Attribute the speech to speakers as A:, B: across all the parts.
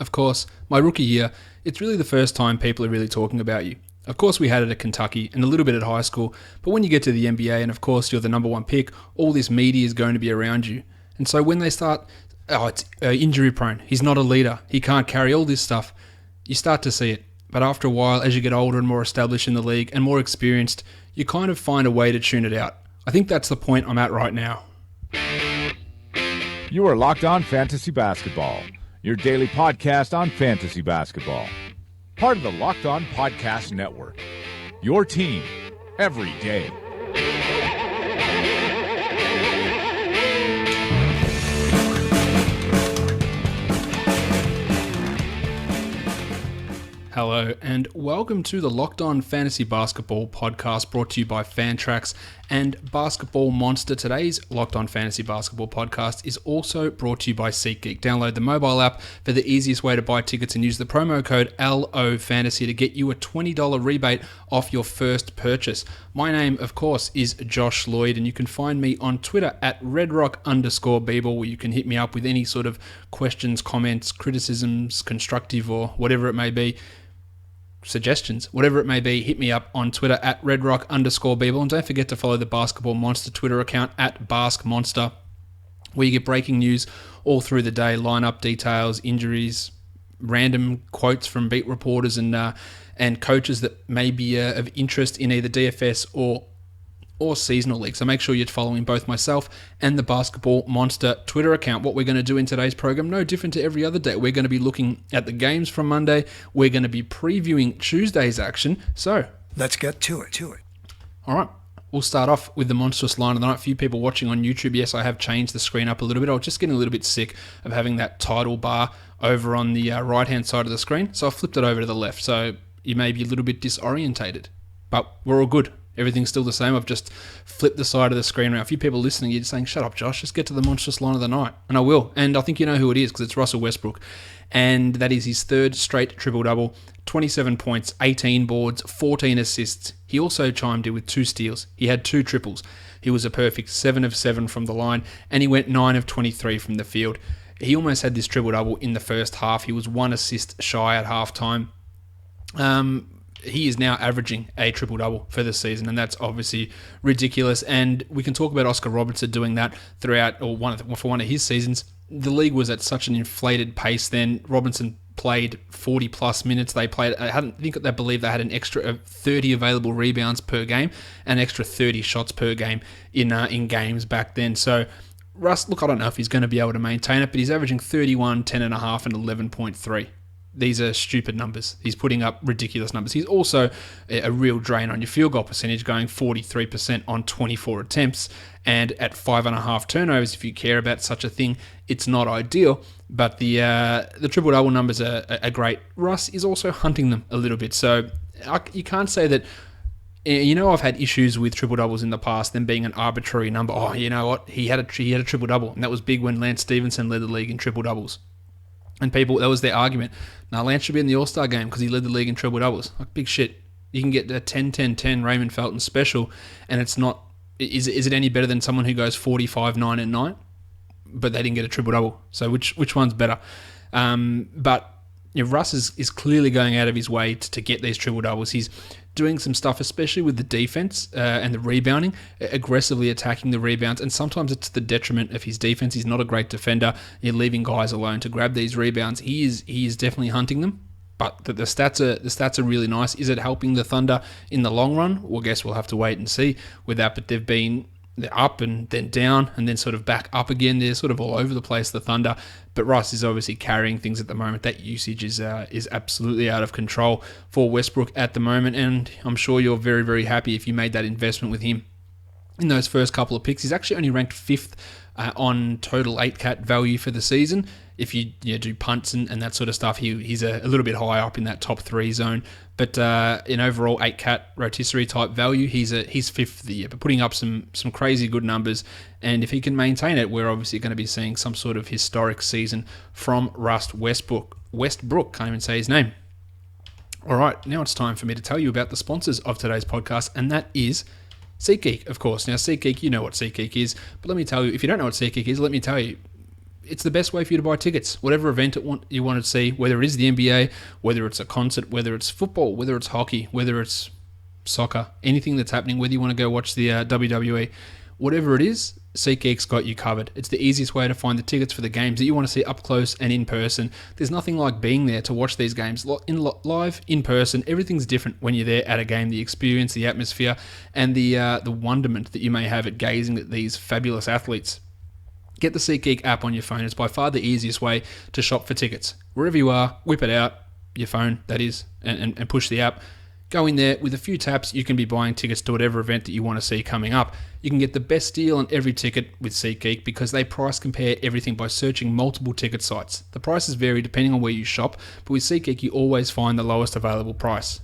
A: Of course, my rookie year, it's really the first time people are really talking about you. Of course, we had it at Kentucky and a little bit at high school, but when you get to the NBA and of course you're the number one pick, all this media is going to be around you. And so when they start, it's injury prone, he's not a leader, he can't carry all this stuff, you start to see it. But after a while, as you get older and more established in the league and more experienced, you kind of find a way to tune it out. I think that's the point I'm at right now.
B: You are Locked On Fantasy Basketball, your daily podcast on fantasy basketball. Part of the Locked On Podcast Network, your team every day.
A: Hello and welcome to the Locked On Fantasy Basketball podcast brought to you by Fantrax and Basketball Monster. Today's Locked On Fantasy Basketball podcast is also brought to you by SeatGeek. Download the mobile app for the easiest way to buy tickets and use the promo code LOFantasy to get you a $20 rebate off your first purchase. My name, of course, is Josh Lloyd, and you can find me on Twitter at redrock_Beeble, where you can hit me up with any sort of questions, comments, criticisms, constructive or whatever it may be. Suggestions, whatever it may be, hit me up on Twitter at redrock_Beeble, and don't forget to follow the Basketball Monster Twitter account at BaskMonster, where you get breaking news all through the day, lineup details, injuries, random quotes from beat reporters and coaches that may be of interest in either DFS or seasonal league. So make sure you're following both myself and the Basketball Monster Twitter account. What we're going to do in today's program, no different to every other day. We're going to be looking at the games from Monday. We're going to be previewing Tuesday's action. So
C: let's get to it.
A: All right. We'll start off with the monstrous line of the night. A few people watching on YouTube, yes, I have changed the screen up a little bit. I was just getting a little bit sick of having that title bar over on the right-hand side of the screen. So I flipped it over to the left. So you may be a little bit disorientated, but we're all good. Everything's still the same. I've just flipped the side of the screen around. A few people listening, you're saying, shut up, Josh, just get to the monstrous line of the night. And I will. And I think you know who it is because it's Russell Westbrook. And that is his third straight triple-double, 27 points, 18 boards, 14 assists. He also chimed in with 2 steals. He had 2 triples. He was a perfect 7 of 7 from the line, and he went 9 of 23 from the field. He almost had this triple-double in the first half. He was 1 assist shy at halftime. He is now averaging a triple-double for the season, and that's obviously ridiculous. And we can talk about Oscar Robertson doing that throughout, or for one of his seasons. The league was at such an inflated pace then. Robinson played 40-plus minutes. They played, I believe they had an extra 30 available rebounds per game, an extra 30 shots per game in games back then. So Russ, look, I don't know if he's going to be able to maintain it, but he's averaging 31, 10.5, and 11.3. These are stupid numbers. He's putting up ridiculous numbers. He's also a real drain on your field goal percentage, going 43% on 24 attempts and at 5.5 turnovers. If you care about such a thing, it's not ideal, but the triple-double numbers are great. Russ is also hunting them a little bit, so you can't say that. I've had issues with triple-doubles in the past, them being an arbitrary number. Oh, you know what? He had a triple-double, and that was big when Lance Stevenson led the league in triple-doubles. And people, that was their argument. Now, Lance should be in the All-Star game because he led the league in triple-doubles. Like, big shit. You can get a 10-10-10 Raymond Felton special, and it's not... Is it any better than someone who goes 45, 9, and 9? But they didn't get a triple-double. So which one's better? But Russ is clearly going out of his way to get these triple-doubles. He's doing some stuff, especially with the defense and the rebounding, aggressively attacking the rebounds, and sometimes it's to the detriment of his defense. He's not a great defender. You're leaving guys alone to grab these rebounds. He is definitely hunting them, but the stats are really nice. Is it helping the Thunder in the long run? Well, I guess we'll have to wait and see with that, but they're up and then down and then sort of back up again. They're sort of all over the place, the Thunder. But Russ is obviously carrying things at the moment. That usage is absolutely out of control for Westbrook at the moment. And I'm sure you're very, very happy if you made that investment with him in those first couple of picks. He's actually only ranked 5th on total 8-cat value for the season. If you do punts and that sort of stuff, he's a little bit higher up in that top 3 zone. But in overall 8-cat rotisserie type value, he's 5th for the year, but putting up some crazy good numbers. And if he can maintain it, we're obviously going to be seeing some sort of historic season from Russ Westbrook. Can't even say his name. All right, now it's time for me to tell you about the sponsors of today's podcast, and that is SeatGeek, of course. Now, SeatGeek, you know what SeatGeek is, but let me tell you, if you don't know what SeatGeek is, let me tell you, it's the best way for you to buy tickets. Whatever event you want to see, whether it is the NBA, whether it's a concert, whether it's football, whether it's hockey, whether it's soccer, anything that's happening, whether you want to go watch the WWE, whatever it is, SeatGeek's got you covered. It's the easiest way to find the tickets for the games that you want to see up close and in person. There's nothing like being there to watch these games live, in person. Everything's different when you're there at a game. The experience, the atmosphere, and the wonderment that you may have at gazing at these fabulous athletes. Get the SeatGeek app on your phone. It's by far the easiest way to shop for tickets. Wherever you are, whip it out, your phone, that is, and push the app. Go in there, with a few taps, you can be buying tickets to whatever event that you want to see coming up. You can get the best deal on every ticket with SeatGeek because they price compare everything by searching multiple ticket sites. The prices vary depending on where you shop, but with SeatGeek you always find the lowest available price.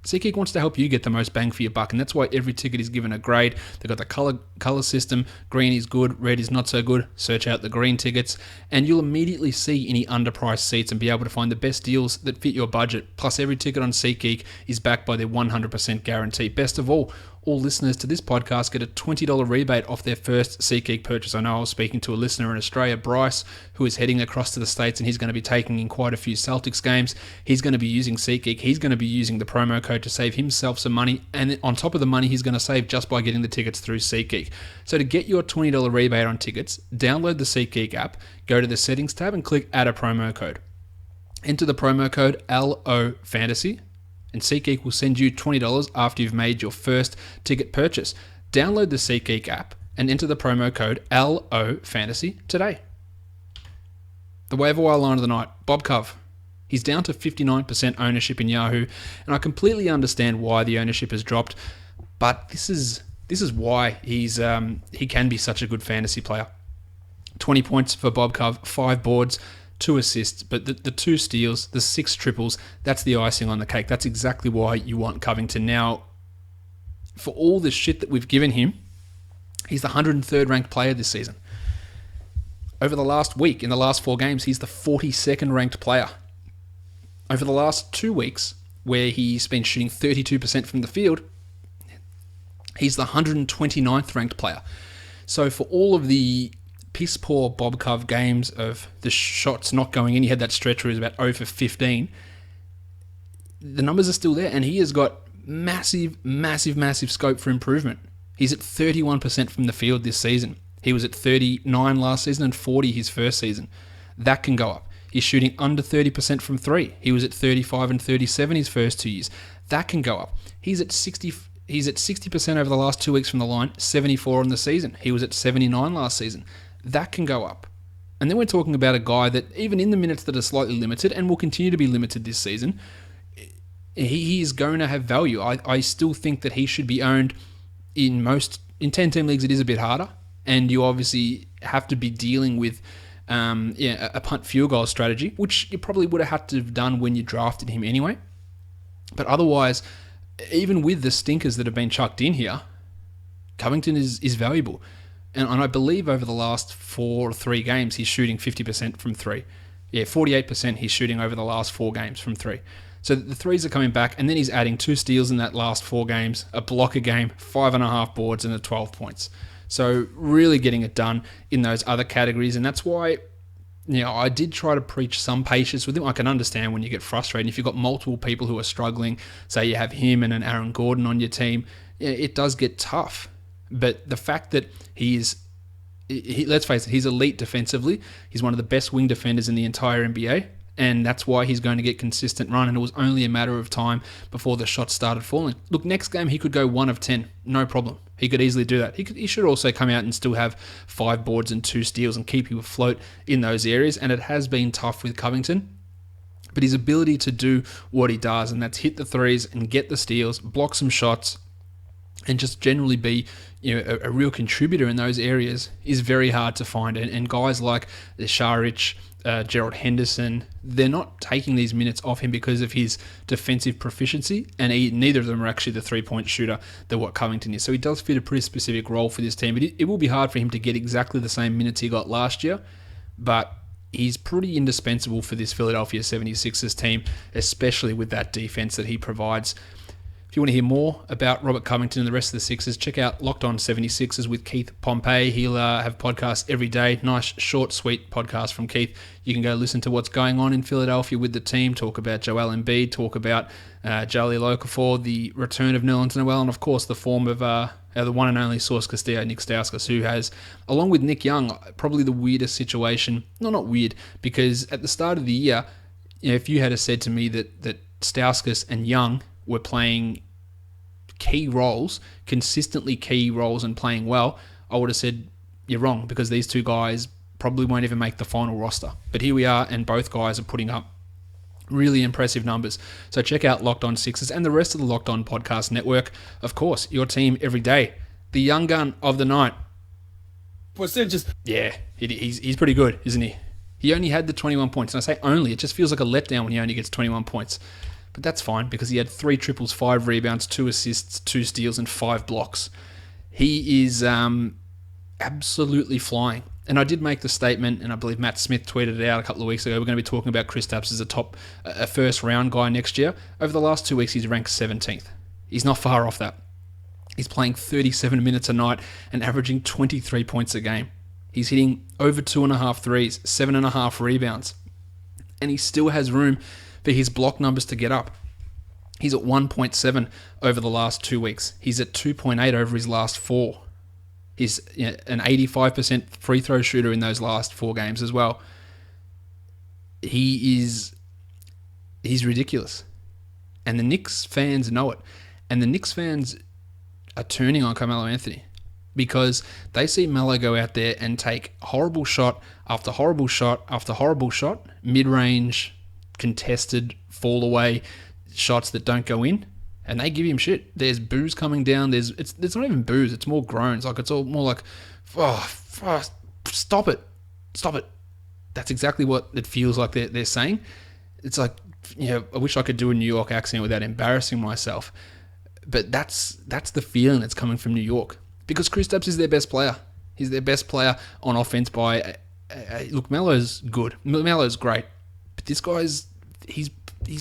A: SeatGeek wants to help you get the most bang for your buck, and that's why every ticket is given a grade. They've got the color system. Green is good, red is not so good. Search out the green tickets, and you'll immediately see any underpriced seats and be able to find the best deals that fit your budget. Plus, every ticket on SeatGeek is backed by their 100% guarantee. Best of all listeners to this podcast get a $20 rebate off their first SeatGeek purchase. I know I was speaking to a listener in Australia, Bryce, who is heading across to the States, and he's going to be taking in quite a few Celtics games. He's going to be using SeatGeek. He's going to be using the promo code to save himself some money, and on top of the money he's going to save just by getting the tickets through SeatGeek. So to get your $20 rebate on tickets, download the SeatGeek app, go to the settings tab and click add a promo code. Enter the promo code LOFantasy, and SeatGeek will send you $20 after you've made your first ticket purchase. Download the SeatGeek app and enter the promo code LOFantasy today. The waiver wire line of the night, Bob Cove. He's down to 59% ownership in Yahoo, and I completely understand why the ownership has dropped, but this is why he can be such a good fantasy player. 20 points for Bob Cove, 5 boards, 2 assists, but the 2 steals, the 6 triples, that's the icing on the cake. That's exactly why you want Covington. Now, for all the shit that we've given him, he's the 103rd ranked player this season. Over the last week, in the last 4 games, he's the 42nd ranked player. Over the last 2 weeks, where he's been shooting 32% from the field, he's the 129th ranked player. So for all of the piss poor Bob Cove games of the shots not going in, he had that stretch where he was about 0 for 15. The numbers are still there, and he has got massive scope for improvement. He's at 31% from the field this season. He was at 39 last season and 40 his first season. That can go up. He's shooting under 30% from 3. He was at 35 and 37 his first 2 years. That can go up. He's at 60% over the last 2 weeks from the line, 74 on the season. He was at 79 last season. That can go up. And then we're talking about a guy that, even in the minutes that are slightly limited and will continue to be limited this season, he is going to have value. I still think that he should be owned in 10-team leagues. It is a bit harder, and you obviously have to be dealing with a punt field goal strategy, which you probably would have had to have done when you drafted him anyway. But otherwise, even with the stinkers that have been chucked in here, Covington is valuable. And I believe over the last 4 or 3 games, he's shooting 50% from 3. Yeah, 48% he's shooting over the last 4 games from 3. So the threes are coming back, and then he's adding 2 steals in that last 4 games, a block a game, 5.5 boards, and 12 points. So really getting it done in those other categories, and that's why I did try to preach some patience with him. I can understand when you get frustrated. If you've got multiple people who are struggling, say you have him and an Aaron Gordon on your team, it does get tough. But the fact that let's face it, he's elite defensively. He's one of the best wing defenders in the entire NBA, and that's why he's going to get consistent run, and it was only a matter of time before the shots started falling. Look, next game he could go 1 of 10, no problem. He could easily do that. He should also come out and still have 5 boards and 2 steals and keep you afloat in those areas, and it has been tough with Covington. But his ability to do what he does, and that's hit the threes and get the steals, block some shots, and just generally be a real contributor in those areas, is very hard to find. And guys like Šarić, Gerald Henderson, they're not taking these minutes off him because of his defensive proficiency, and neither of them are actually the 3-point shooter that what Covington is. So he does fit a pretty specific role for this team. But it will be hard for him to get exactly the same minutes he got last year, but he's pretty indispensable for this Philadelphia 76ers team, especially with that defense that he provides. If you want to hear more about Robert Covington and the rest of the Sixers, check out Locked On 76ers with Keith Pompey. He'll have podcasts every day. Nice, short, sweet podcast from Keith. You can go listen to what's going on in Philadelphia with the team, talk about Joel Embiid, talk about Jahlil Okafor, the return of Nerlens Noel, and of course the form of the one and only Source Castillo, Nick Stauskas, who has, along with Nick Young, probably the weirdest situation. No, not weird, because at the start of the year, if you had said to me that Stauskas and Young were playing key roles, consistently key roles and playing well, I would have said you're wrong, because these two guys probably won't even make the final roster. But here we are, and both guys are putting up really impressive numbers. So check out Locked On Sixers and the rest of the Locked On Podcast Network. Of course, your team every day. The young gun of the night.
C: Percentages.
A: Yeah, he's pretty good, isn't he? He only had the 21 points. And I say only, it just feels like a letdown when he only gets 21 points. But that's fine, because he had 3 triples, 5 rebounds, 2 assists, 2 steals, and 5 blocks. He is absolutely flying. And I did make the statement, and I believe Matt Smith tweeted it out a couple of weeks ago, we're going to be talking about Kristaps as a first-round guy next year. Over the last 2 weeks, he's ranked 17th. He's not far off that. He's playing 37 minutes a night and averaging 23 points a game. He's hitting over 2.5 threes, 7.5 rebounds. And he still has room for his block numbers to get up. He's at 1.7 over the last 2 weeks. He's at 2.8 over his last 4. He's an 85% free throw shooter in those last 4 games as well. He's ridiculous. And the Knicks fans know it. And the Knicks fans are turning on Carmelo Anthony, because they see Melo go out there and take horrible shot after horrible shot after horrible shot, mid-range, contested, fall away shots that don't go in, and they give him shit. There's boos coming down. It's not even boos. It's more groans. Like, it's all more like, stop it. That's exactly what it feels like they're saying. It's like, I wish I could do a New York accent without embarrassing myself. But that's the feeling that's coming from New York, because Kristaps is their best player. He's their best player on offense by look, Melo's good. Melo's great. But this guy's he's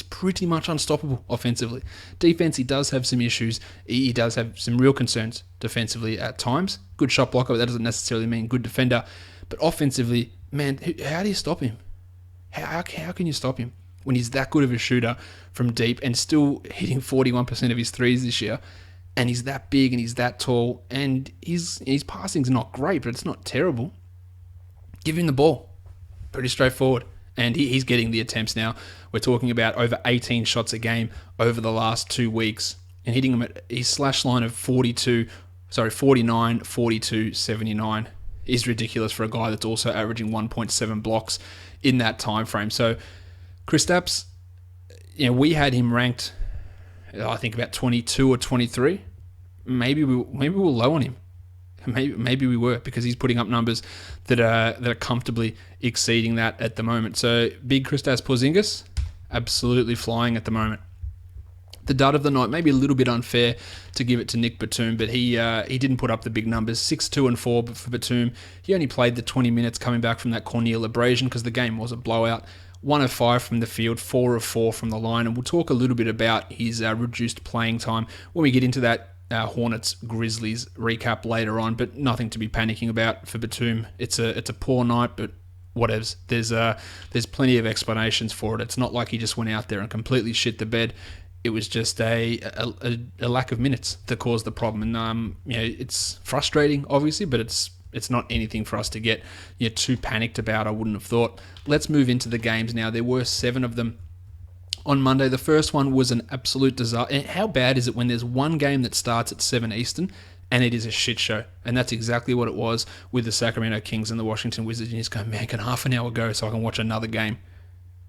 A: pretty much unstoppable offensively. Defense, he does have some issues. He does have some real concerns defensively at times. Good shot blocker, but that doesn't necessarily mean good defender. But offensively, man, how do you stop him? How can you stop him when he's that good of a shooter from deep and still hitting 41% of his threes this year? And he's that big and he's that tall, and his passing's not great, but it's not terrible. Give him the ball. Pretty straightforward. And he's getting the attempts now. We're talking about over 18 shots a game over the last 2 weeks, and hitting him at his slash line of 49, 42, 79 is ridiculous for a guy that's also averaging 1.7 blocks in that time frame. So Kristaps, we had him ranked, I think, about 22 or 23. Maybe we were low on him. Maybe we were, because he's putting up numbers that are comfortably exceeding that at the moment. So big Kristaps Porzingis, absolutely flying at the moment. The dud of the night, maybe a little bit unfair to give it to Nick Batum, but he didn't put up the big numbers. 6, 2, and 4 for Batum. He only played the 20 minutes coming back from that corneal abrasion, because the game was a blowout. 1 of 5 from the field, 4 of 4 from the line, and we'll talk a little bit about his reduced playing time when we get into that Hornets-Grizzlies recap later on, but nothing to be panicking about for Batum. It's a poor night, but whatevs. There's plenty of explanations for it. It's not like he just went out there and completely shit the bed. It was just a lack of minutes that caused the problem, and it's frustrating, obviously, but it's not anything for us to get too panicked about, I wouldn't have thought. Let's move into the games now. There were 7 of them on Monday. The first one was an absolute disaster. And how bad is it when there's one game that starts at 7 Eastern and it is a shit show? And that's exactly what it was with the Sacramento Kings and the Washington Wizards. You just go, man, can half an hour go so I can watch another game?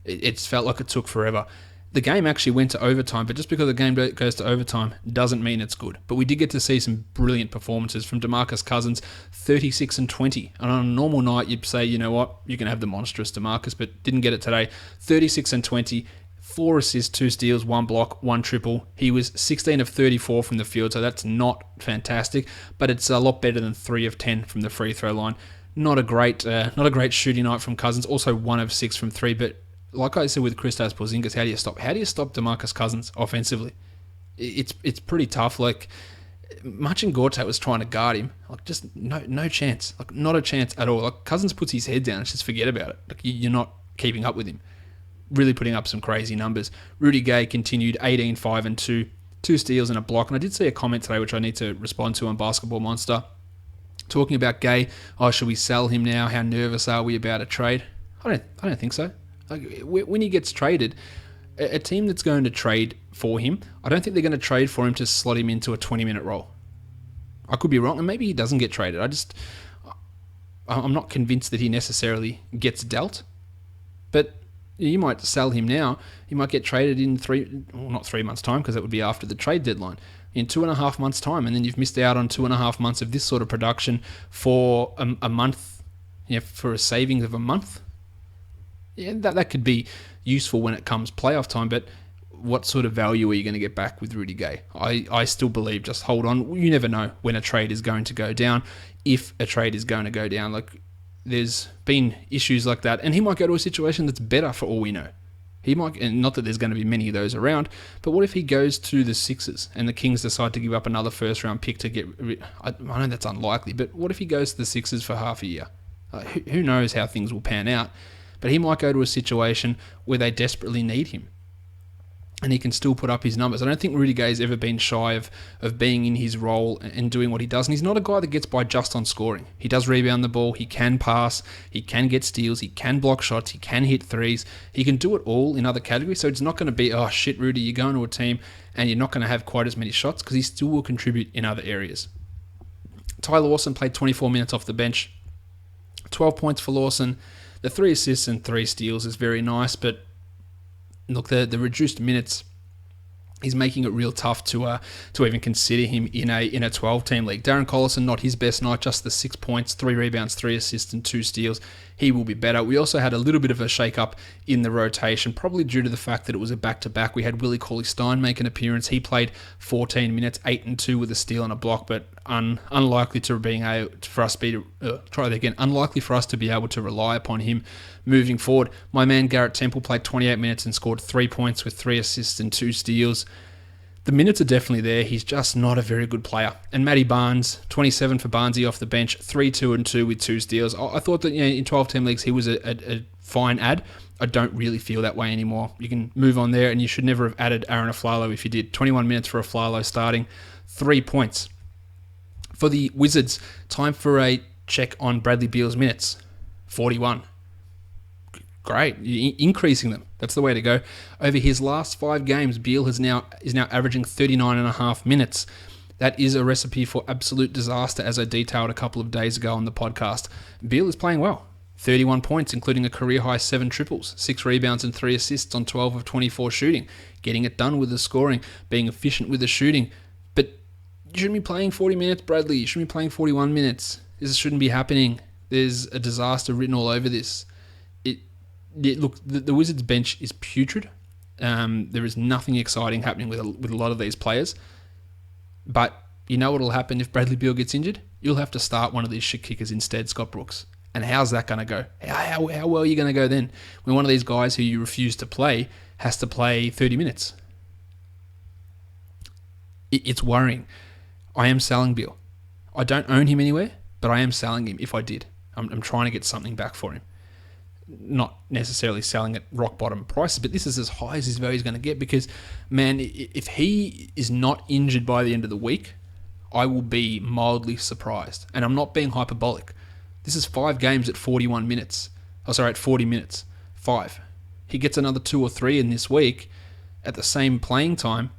A: It felt like it took forever. The game actually went to overtime, but just because the game goes to overtime doesn't mean it's good. But we did get to see some brilliant performances from DeMarcus Cousins, 36 and 20. And on a normal night, you'd say, you know what, you can have the monstrous DeMarcus, but didn't get it today. 36 and 20, 4 assists, 2 steals, 1 block, 1 triple. He was 16 of 34 from the field, so that's not fantastic, but it's a lot better than 3 of 10 from the free throw line. Not a great shooting night from Cousins. Also 1 of 6 from 3, but like I said with Kristaps Porzingis, how do you stop DeMarcus Cousins offensively? It's pretty tough. Like, Much and Gortat was trying to guard him. Like, just no chance. Like, not a chance at all. Like, Cousins puts his head down and just forget about it. Like, you're not keeping up with him. Really putting up some crazy numbers. Rudy Gay continued 18, 5 and 2. 2 steals and a block. And I did see a comment today, which I need to respond to on Basketball Monster, talking about Gay. Oh, should we sell him now? How nervous are we about a trade? I don't think so. Like, when he gets traded, a team that's going to trade for him, I don't think they're going to trade for him to slot him into a 20-minute role. I could be wrong, and maybe he doesn't get traded. I'm not convinced that he necessarily gets dealt. But you might sell him now. He might get traded in not 3 months' time, because that would be after the trade deadline. In 2.5 months' time, and then you've missed out on 2.5 months of this sort of production for a month, for a savings of a month. Yeah, that could be useful when it comes playoff time, but what sort of value are you going to get back with Rudy Gay? I still believe just hold on. You never know when a trade is going to go down, if a trade is going to go down. Like, there's been issues like that, and he might go to a situation that's better for all we know. He might, and not that there's going to be many of those around, but what if he goes to the Sixers and the Kings decide to give up another first-round pick to get... I know that's unlikely, but what if he goes to the Sixers for half a year? Who knows how things will pan out? But he might go to a situation where they desperately need him, and he can still put up his numbers. I don't think Rudy Gay's ever been shy of being in his role and doing what he does. And he's not a guy that gets by just on scoring. He does rebound the ball. He can pass. He can get steals. He can block shots. He can hit threes. He can do it all in other categories. So it's not going to be, oh shit, Rudy, you're going to a team and you're not going to have quite as many shots, because he still will contribute in other areas. Tyler Lawson played 24 minutes off the bench. 12 points for Lawson. The 3 assists and 3 steals is very nice, but look, the reduced minutes, he's making it real tough to even consider him in a 12-team league. Darren Collison, not his best night, just the 6 points, 3 rebounds, 3 assists and 2 steals. He will be better. We also had a little bit of a shake-up in the rotation, probably due to the fact that it was a back-to-back. We had Willie Cauley-Stein make an appearance. He played 14 minutes, 8 and 2 with a steal and a block, but unlikely to be able to rely upon him moving forward. My man Garrett Temple played 28 minutes and scored 3 points with 3 assists and 2 steals. The minutes are definitely there. He's just not a very good player. And Matty Barnes, 27 for Barnesy off the bench, 3, 2 and 2 with 2 steals. I thought that in 12-team leagues he was a fine ad. I don't really feel that way anymore. You can move on there, and you should never have added Aaron Aflalo if you did. 21 minutes for Aflalo starting, 3 points. For the Wizards, time for a check on Bradley Beal's minutes. 41. Great, increasing them. That's the way to go. Over his last 5 games, Beal is now averaging 39.5 minutes. That is a recipe for absolute disaster, as I detailed a couple of days ago on the podcast. Beal is playing well. 31 points, including a career-high 7 triples, 6 rebounds and 3 assists on 12 of 24 shooting. Getting it done with the scoring, being efficient with the shooting. But you shouldn't be playing 40 minutes, Bradley. You shouldn't be playing 41 minutes. This shouldn't be happening. There's a disaster written all over this. Look, the Wizards bench is putrid. There is nothing exciting happening with a lot of these players. But you know what will happen if Bradley Beal gets injured? You'll have to start one of these shit kickers instead, Scott Brooks. And how's that going to go? How well are you going to go then when one of these guys who you refuse to play has to play 30 minutes? It's worrying. I am selling Beal. I don't own him anywhere, but I am selling him if I did. I'm trying to get something back for him. Not necessarily selling at rock bottom prices, but this is as high as his value is going to get, because, man, if he is not injured by the end of the week, I will be mildly surprised. And I'm not being hyperbolic. This is 5 games at 41 minutes. At 40 minutes. 5. He gets another 2 or 3 in this week at the same playing time,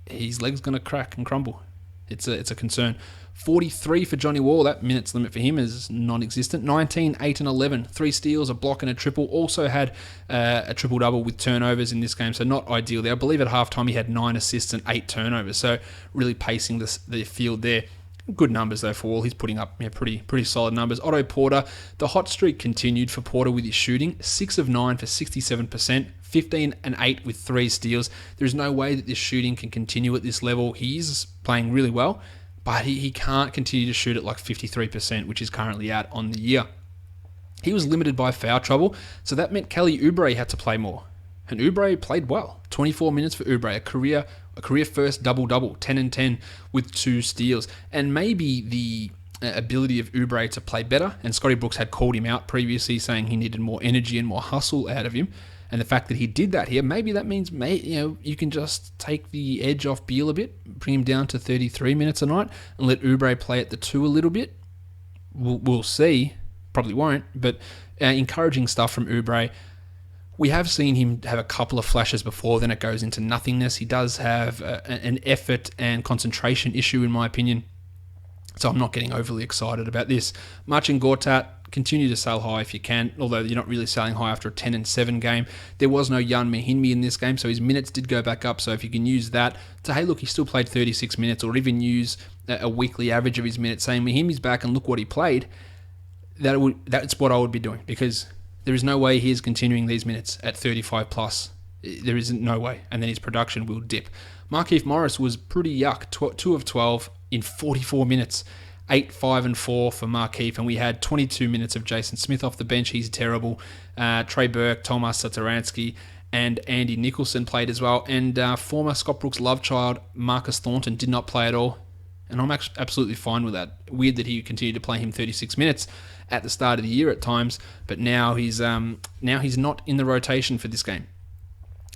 A: his leg's going to crack and crumble. It's a concern. 43 for Johnny Wall. That minutes limit for him is non-existent. 19, 8 and 11. 3 steals, a block and a triple. Also had a triple-double with turnovers in this game, so not ideal there. I believe at halftime he had 9 assists and 8 turnovers, so really pacing the field there. Good numbers, though, for Wall. He's putting up pretty solid numbers. Otto Porter, the hot streak continued for Porter with his shooting. 6 of 9 for 67%. 15 and 8 with 3 steals. There's no way that this shooting can continue at this level. He's playing really well, but he can't continue to shoot at like 53%, which is currently out on the year. He was limited by foul trouble, so that meant Kelly Oubre had to play more. And Oubre played well. 24 minutes for Oubre, a A career first double-double, 10 and 10 with 2 steals. And maybe the ability of Oubre to play better, and Scotty Brooks had called him out previously saying he needed more energy and more hustle out of him, and the fact that he did that here, maybe that means you can just take the edge off Beal a bit, bring him down to 33 minutes a night, and let Oubre play at the 2 a little bit. We'll see, probably won't, but encouraging stuff from Oubre. We have seen him have a couple of flashes before, then it goes into nothingness. He does have an effort and concentration issue, in my opinion. So I'm not getting overly excited about this. Marcin Gortat, continue to sell high if you can, although you're not really selling high after a 10 and 7 game. There was no Jan Mahinmi in this game, so his minutes did go back up. So if you can use that to, hey, look, he still played 36 minutes, or even use a weekly average of his minutes, saying Mahinmi's back and look what he played, that's what I would be doing, because there is no way he is continuing these minutes at 35 plus. There isn't no way. And then his production will dip. Markieff Morris was pretty yuck, 2 of 12 in 44 minutes. 8, 5, and 4 for Markieff, and we had 22 minutes of Jason Smith off the bench. He's terrible. Trey Burke, Tomas Satoransky, and Andy Nicholson played as well. And former Scott Brooks' love child, Marcus Thornton, did not play at all. And I'm actually absolutely fine with that. Weird that he continued to play him 36 minutes at the start of the year at times, but now he's not in the rotation for this game.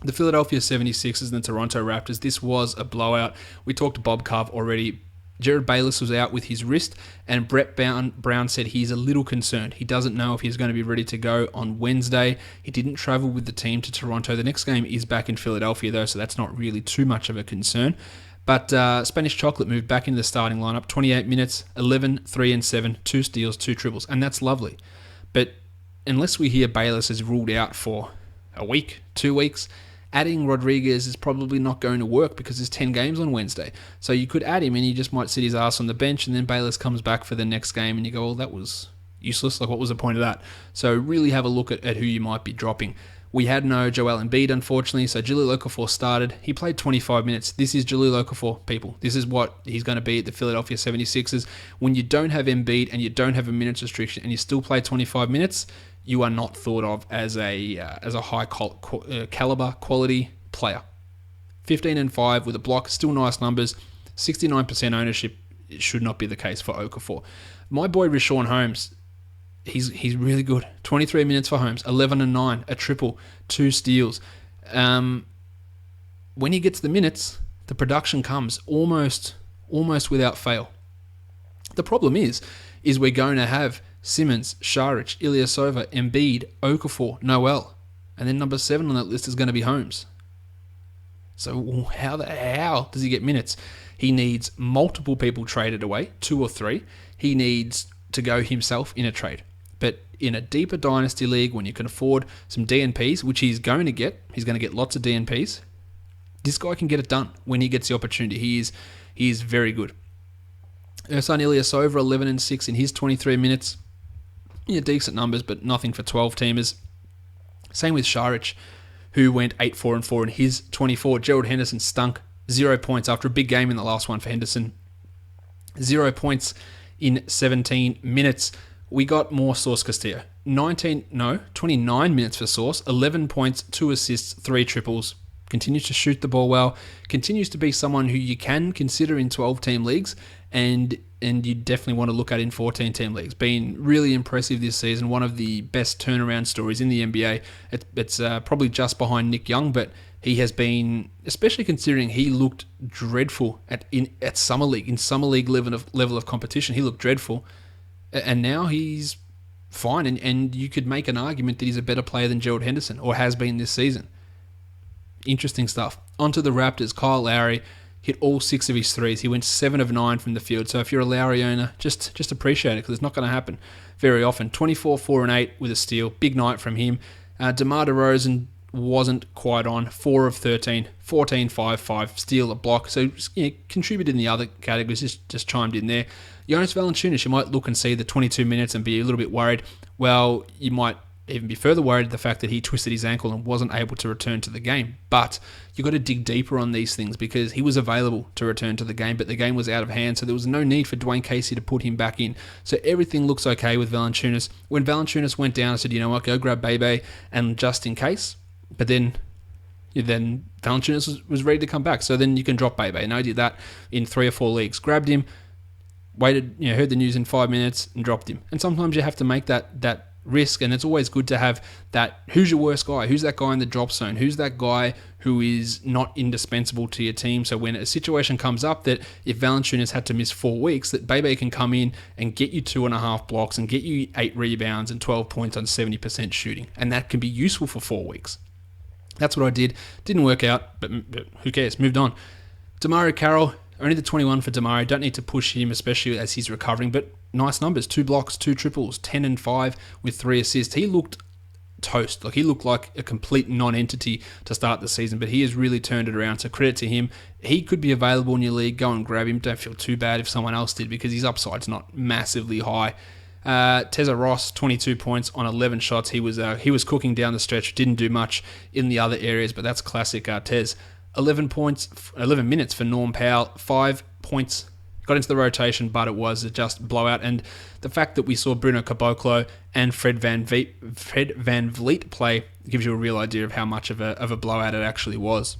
A: The Philadelphia 76ers and the Toronto Raptors, this was a blowout. We talked to Bob Cove already. Jared Bayless was out with his wrist, and Brett Brown said he's a little concerned. He doesn't know if he's going to be ready to go on Wednesday. He didn't travel with the team to Toronto. The next game is back in Philadelphia, though, so that's not really too much of a concern. But Spanish Chocolate moved back into the starting lineup, 28 minutes, 11, 3 and 7, 2 steals, 2 triples, and that's lovely. But unless we hear Bayless is ruled out for a week, 2 weeks, adding Rodriguez is probably not going to work because there's 10 games on Wednesday. So you could add him and he just might sit his ass on the bench, and then Bayless comes back for the next game and you go, well, that was useless. Like, what was the point of that? So really have a look at who you might be dropping. We had no Joel Embiid, unfortunately, so Jahlil Okafor started. He played 25 minutes. This is Jahlil Okafor, people. This is what he's going to be at the Philadelphia 76ers. When you don't have Embiid and you don't have a minutes restriction and you still play 25 minutes, you are not thought of as a high caliber quality player. 15 and 5 with a block, still nice numbers. 69% ownership. It should not be the case for Okafor. My boy Richaun Holmes, he's really good. 23 minutes for Holmes, 11 and 9, a triple, 2 steals. When he gets the minutes, the production comes almost without fail. The problem is we're going to have Simmons, Šarić, Ilyasova, Embiid, Okafor, Noel. And then number 7 on that list is going to be Holmes. So how does he get minutes? He needs multiple people traded away, 2 or 3. He needs to go himself in a trade. But in a deeper dynasty league, when you can afford some DNPs, which he's going to get lots of DNPs, this guy can get it done when he gets the opportunity. He is very good. Ersan Ilyasova, 11 and 6 in his 23 minutes. Yeah, decent numbers, but nothing for 12-teamers. Same with Šarić, who went 8, 4 and 4 in his 24. Gerald Henderson stunk. 0 points after a big game in the last one for Henderson. 0 points in 17 minutes. We got more Source Castillo. 29 minutes for Source. 11 points, 2 assists, 3 triples. Continues to shoot the ball well. Continues to be someone who you can consider in 12-team leagues, and you definitely want to look at in 14-team leagues. Been really impressive this season. One of the best turnaround stories in the NBA. It's probably just behind Nick Young, but he has been, especially considering he looked dreadful at Summer League. In Summer League level of competition, he looked dreadful. And now he's fine, and you could make an argument that he's a better player than Gerald Henderson, or has been this season. Interesting stuff. Onto the Raptors. Kyle Lowry hit all 6 of his threes. He went 7 of 9 from the field. So if you're a Lowry owner, just appreciate it, because it's not going to happen very often. 24, 4 and 8 with a steal. Big night from him. DeMar DeRozan wasn't quite on. 4 of 13, 14, 5, 5, steal, a block. So contributed in the other categories, just chimed in there. Jonas Valanciunas, you might look and see the 22 minutes and be a little bit worried. Well, you might even be further worried the fact that he twisted his ankle and wasn't able to return to the game. But you've got to dig deeper on these things, because he was available to return to the game, but the game was out of hand, so there was no need for Dwayne Casey to put him back in. So everything looks okay with Valanciunas. When Valanciunas went down, I said, you know what, go grab Bebe and just in case. But then then Valanciunas was ready to come back. So then you can drop Bebe. And I did that in 3 or 4 leagues. Grabbed him, waited, heard the news in 5 minutes and dropped him. And sometimes you have to make that risk, and it's always good to have that, who's your worst guy? Who's that guy in the drop zone? Who's that guy who is not indispensable to your team? So when a situation comes up that if Valanciunas had to miss 4 weeks, that Bebe can come in and get you 2.5 blocks and get you 8 rebounds and 12 points on 70% shooting. And that can be useful for 4 weeks. That's what I did. Didn't work out, but who cares? Moved on. DeMario Carroll, only the 21 for DeMario. Don't need to push him, especially as he's recovering, but nice numbers. 2 blocks, 2 triples, 10 and 5 with 3 assists. He looked toast. He looked like a complete non-entity to start the season, but he has really turned it around. So credit to him. He could be available in your league. Go and grab him. Don't feel too bad if someone else did, because his upside's not massively high. Teza Ross, 22 points on 11 shots. He was cooking down the stretch. Didn't do much in the other areas, but that's classic Tez. 11 minutes for Norm Powell, 5 points. Got into the rotation, but it was just blowout. And the fact that we saw Bruno Caboclo and Fred Van Vliet play gives you a real idea of how much of a blowout it actually was.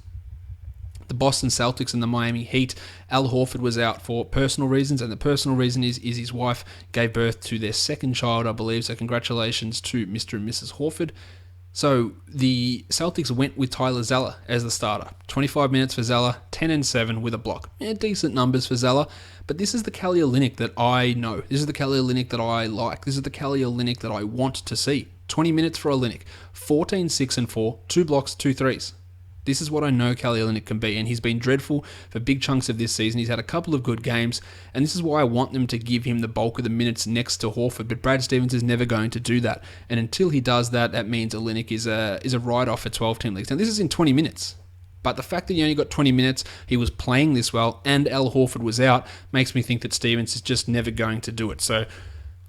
A: The Boston Celtics and the Miami Heat, Al Horford was out for personal reasons, and the personal reason is his wife gave birth to their second child, I believe. So congratulations to Mr. and Mrs. Horford. So the Celtics went with Tyler Zeller as the starter. 25 minutes for Zeller, 10 and 7 with a block. Decent numbers for Zeller, but this is the Kelly Olynyk that I know. This is the Kelly Olynyk that I like. This is the Kelly Olynyk that I want to see. 20 minutes for Olynyk, 14, 6 and 4, 2 blocks, 2 threes. This is what I know Kelly Olynyk can be, and he's been dreadful for big chunks of this season. He's had a couple of good games, and this is why I want them to give him the bulk of the minutes next to Horford, but Brad Stevens is never going to do that. And until he does that, that means Olynyk is a write-off for 12-team leagues. Now, this is in 20 minutes, but the fact that he only got 20 minutes, he was playing this well, and Al Horford was out, makes me think that Stevens is just never going to do it. So,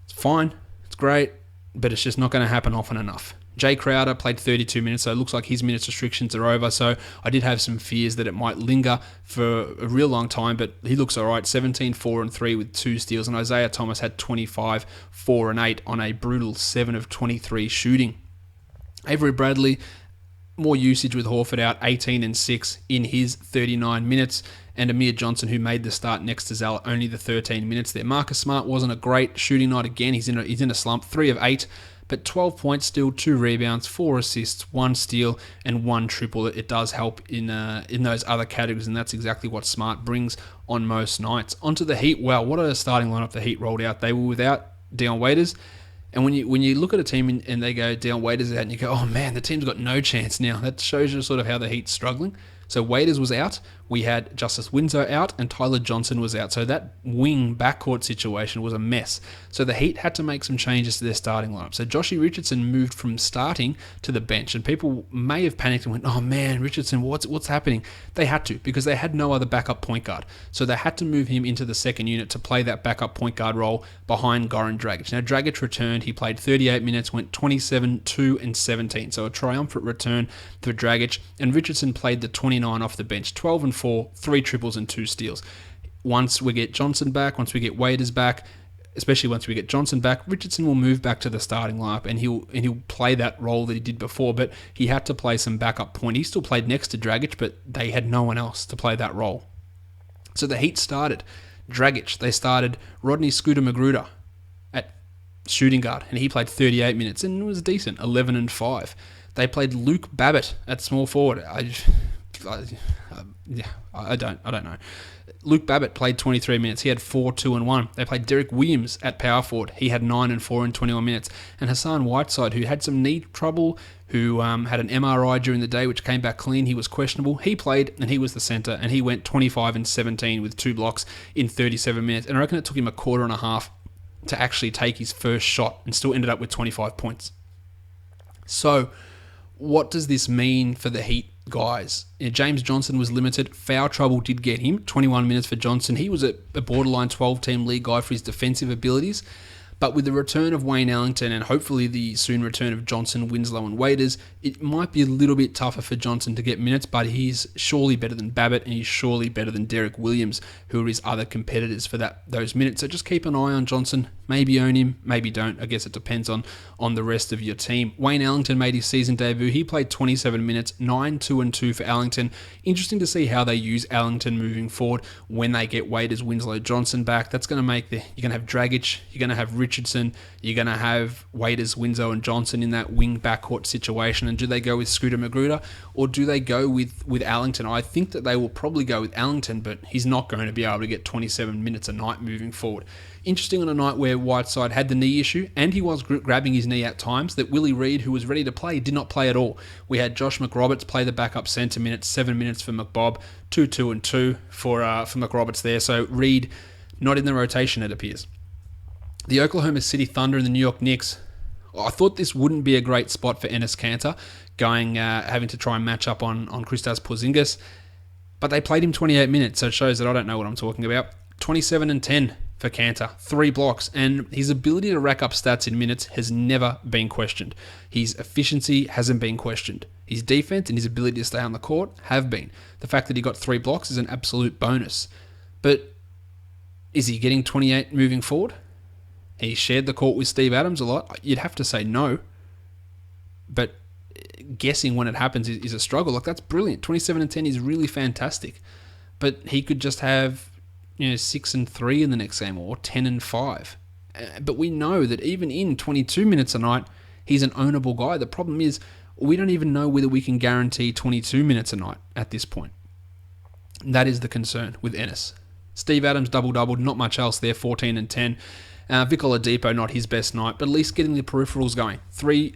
A: it's fine, it's great, but it's just not going to happen often enough. Jay Crowder played 32 minutes, so it looks like his minutes restrictions are over. So I did have some fears that it might linger for a real long time, but he looks all right. 17, 4 and 3 with 2 steals, and Isaiah Thomas had 25, 4 and 8 on a brutal 7 of 23 shooting. Avery Bradley, more usage with Horford out, 18 and 6 in his 39 minutes. And Amir Johnson, who made the start next to Zeller, only the 13 minutes there. Marcus Smart wasn't a great shooting night again. He's in a slump, 3 of 8. But 12 points still, 2 rebounds, 4 assists, 1 steal, and 1 triple. It does help in those other categories, and that's exactly what Smart brings on most nights. Onto the Heat. Well, what a starting lineup the Heat rolled out. They were without Dion Waiters. And when you look at a team and they go, Dion Waiters out, and you go, oh man, the team's got no chance now. That shows you sort of how the Heat's struggling. So Waiters was out. We had Justice Winslow out, and Tyler Johnson was out. So that wing backcourt situation was a mess. So the Heat had to make some changes to their starting lineup. So Joshie Richardson moved from starting to the bench, and people may have panicked and went, oh man, Richardson, what's happening? They had to, because they had no other backup point guard. So they had to move him into the second unit to play that backup point guard role behind Goran Dragic. Now Dragic returned. He played 38 minutes, went 27, 2 and 17. So a triumphant return for Dragic, and Richardson played the 29 off the bench, 12 and 4, 3 triples and 2 steals. Once we get Johnson back, once we get Waiters back, especially once we get Johnson back, Richardson will move back to the starting lineup, and he'll play that role that he did before, but he had to play some backup point. He still played next to Dragic, but they had no one else to play that role. So the Heat started Dragic. They started Rodney Scooter Magruder at shooting guard, and he played 38 minutes and was decent, 11 and 5. They played Luke Babbitt at small forward. I don't know. Luke Babbitt played 23 minutes. He had 4, 2 and 1. They played Derek Williams at power forward. He had 9 and 4 in 21 minutes. And Hassan Whiteside, who had some knee trouble, who had an MRI during the day, which came back clean. He was questionable. He played, and he was the center, and he went 25 and 17 with 2 blocks in 37 minutes. And I reckon it took him a quarter and a half to actually take his first shot, and still ended up with 25 points. So, what does this mean for the Heat guys? James Johnson was limited. Foul trouble did get him. 21 minutes for Johnson. He was a borderline 12-team league guy for his defensive abilities. But with the return of Wayne Ellington and hopefully the soon return of Johnson, Winslow and Waiters, it might be a little bit tougher for Johnson to get minutes, but he's surely better than Babbitt and he's surely better than Derek Williams, who are his other competitors for those minutes. So just keep an eye on Johnson. Maybe own him, maybe don't. I guess it depends on the rest of your team. Wayne Ellington made his season debut. He played 27 minutes, 9-2-2 for Ellington. Interesting to see how they use Ellington moving forward when they get Waiters, Winslow, Johnson back. That's going to make you're going to have Dragic, you're going to have Richardson, you're going to have Waiters, Winslow and Johnson in that wing backcourt situation. And do they go with Scooter Magruder or do they go with Ellington? I think that they will probably go with Ellington, but he's not going to be able to get 27 minutes a night moving forward. Interesting on a night where Whiteside had the knee issue, and he was grabbing his knee at times, that Willie Reed, who was ready to play, did not play at all. We had Josh McRoberts play the backup centre minutes, 7 minutes for McBob, 2-2-2 for McRoberts there. So Reed not in the rotation, it appears. The Oklahoma City Thunder and the New York Knicks. I thought this wouldn't be a great spot for Enes Kanter, having to try and match up on Kristaps Porzingis, but they played him 28 minutes, so it shows that I don't know what I'm talking about. 27-10 for Kanter, 3 blocks, and his ability to rack up stats in minutes has never been questioned. His efficiency hasn't been questioned. His defense and his ability to stay on the court have been. The fact that he got 3 blocks is an absolute bonus. But is he getting 28 moving forward? He shared the court with Steve Adams a lot. You'd have to say no. But guessing when it happens is a struggle. Like, that's brilliant. 27-10 is really fantastic. But he could just have 6-3 in the next game or 10-5. But we know that even in 22 minutes a night, he's an ownable guy. The problem is we don't even know whether we can guarantee 22 minutes a night at this point. That is the concern with Enes. Steve Adams double-doubled, not much else there, 14-10. Vic Oladipo, not his best night, but at least getting the peripherals going. 3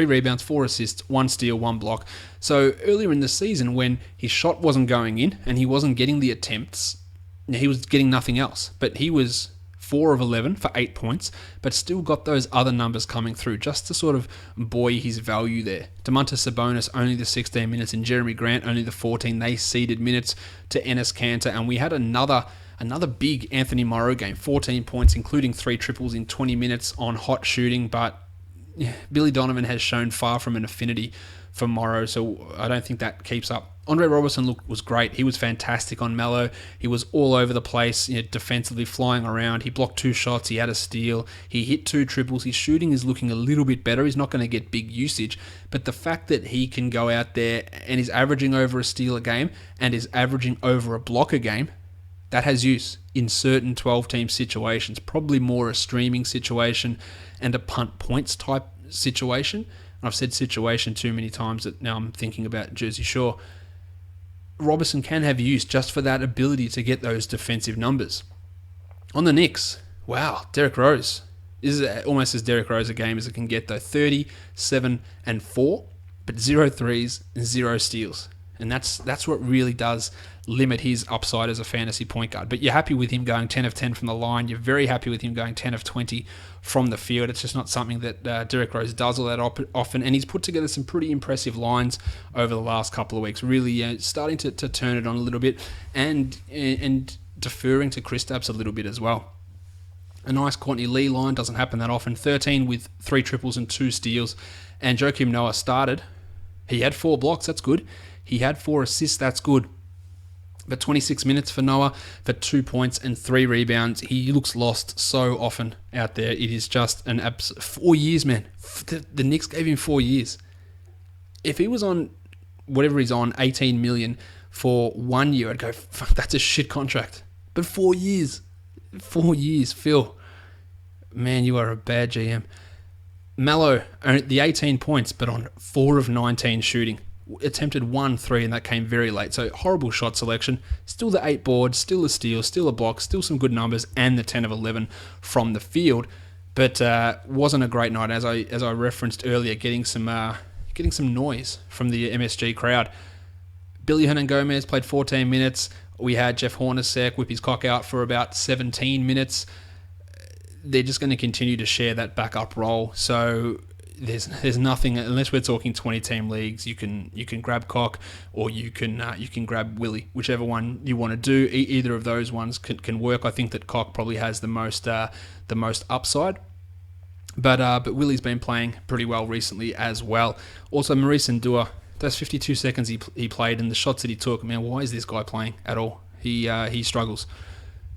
A: rebounds, 4 assists, 1 steal, 1 block. So earlier in the season, when his shot wasn't going in and he wasn't getting the attempts, he was getting nothing else. But he was 4 of 11 for 8 points, but still got those other numbers coming through just to sort of buoy his value there. Domantas Sabonis, only the 16 minutes, and Jeremy Grant, only the 14. They ceded minutes to Enes Kanter, and we had another big Anthony Morrow game, 14 points, including 3 triples in 20 minutes on hot shooting, but Billy Donovan has shown far from an affinity for Morrow, so I don't think that keeps up. Andre Robertson was great. He was fantastic on Melo. He was all over the place, defensively flying around. He blocked 2 shots. He had a steal. He hit 2 triples. His shooting is looking a little bit better. He's not going to get big usage, but the fact that he can go out there and is averaging over a steal a game and is averaging over a block a game, that has use in certain 12-team situations, probably more a streaming situation and a punt points type situation. I've said situation too many times that now I'm thinking about Jersey Shore. Robertson can have use just for that ability to get those defensive numbers. On the Knicks, wow, Derrick Rose. This is almost as Derrick Rose a game as it can get, though. 37-4, but 0 threes and 0 steals. And that's what really does limit his upside as a fantasy point guard. But you're happy with him going 10 of 10 from the line. You're very happy with him going 10 of 20 from the field. It's just not something that Derrick Rose does all that often. And he's put together some pretty impressive lines over the last couple of weeks. Really starting to turn it on a little bit and deferring to Kristaps a little bit as well. A nice Courtney Lee line doesn't happen that often. 13 with 3 triples and 2 steals. And Joakim Noah started. He had 4 blocks. That's good. He had 4 assists. That's good. But 26 minutes for Noah for 2 points and 3 rebounds. He looks lost so often out there. It is just an 4 years, man. The Knicks gave him 4 years. If he was on whatever he's on, 18 million for 1 year, I'd go, fuck, that's a shit contract. But 4 years. 4 years, Phil. Man, you are a bad GM. Melo, the 18 points, but on 4 of 19 shooting. Attempted 1-3 and that came very late. So horrible shot selection. Still the 8 boards, still a steal, still a block, still some good numbers, and the 10 of 11 from the field. But wasn't a great night, as I referenced earlier, getting some noise from the MSG crowd. Billy Hernan-Gomez played 14 minutes. We had Jeff Hornacek whip his cock out for about 17 minutes. They're just going to continue to share that backup role. So there's nothing, unless we're talking 20-team leagues. You can grab Cock or you can grab Willie, whichever one you want to do. Either of those ones can work. I think that Cock probably has the most upside. But Willie's been playing pretty well recently as well. Also, Maurice Ndua, those 52 seconds he played and the shots that he took, man, why is this guy playing at all? He struggles.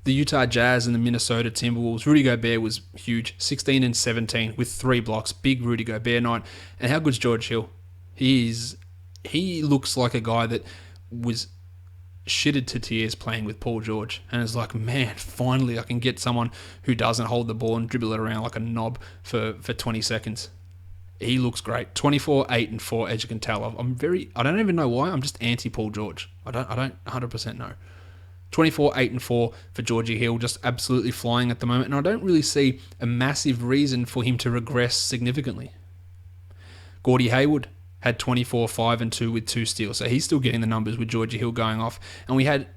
A: The Utah Jazz and the Minnesota Timberwolves, Rudy Gobert was huge, 16 and 17 with 3 blocks, big Rudy Gobert night. And how good's George Hill? He looks like a guy that was shitted to tears playing with Paul George, and it's like, man, finally I can get someone who doesn't hold the ball and dribble it around like a knob for 20 seconds. He looks great. 24, 8, and 4, as you can tell. I don't even know why. I'm just anti Paul George. I don't 100% know. 24, 8, and 4 for Georgie Hill, just absolutely flying at the moment, and I don't really see a massive reason for him to regress significantly. Gordie Hayward had 24, 5, and 2 with 2 steals, so he's still getting the numbers with Georgie Hill going off. And we had,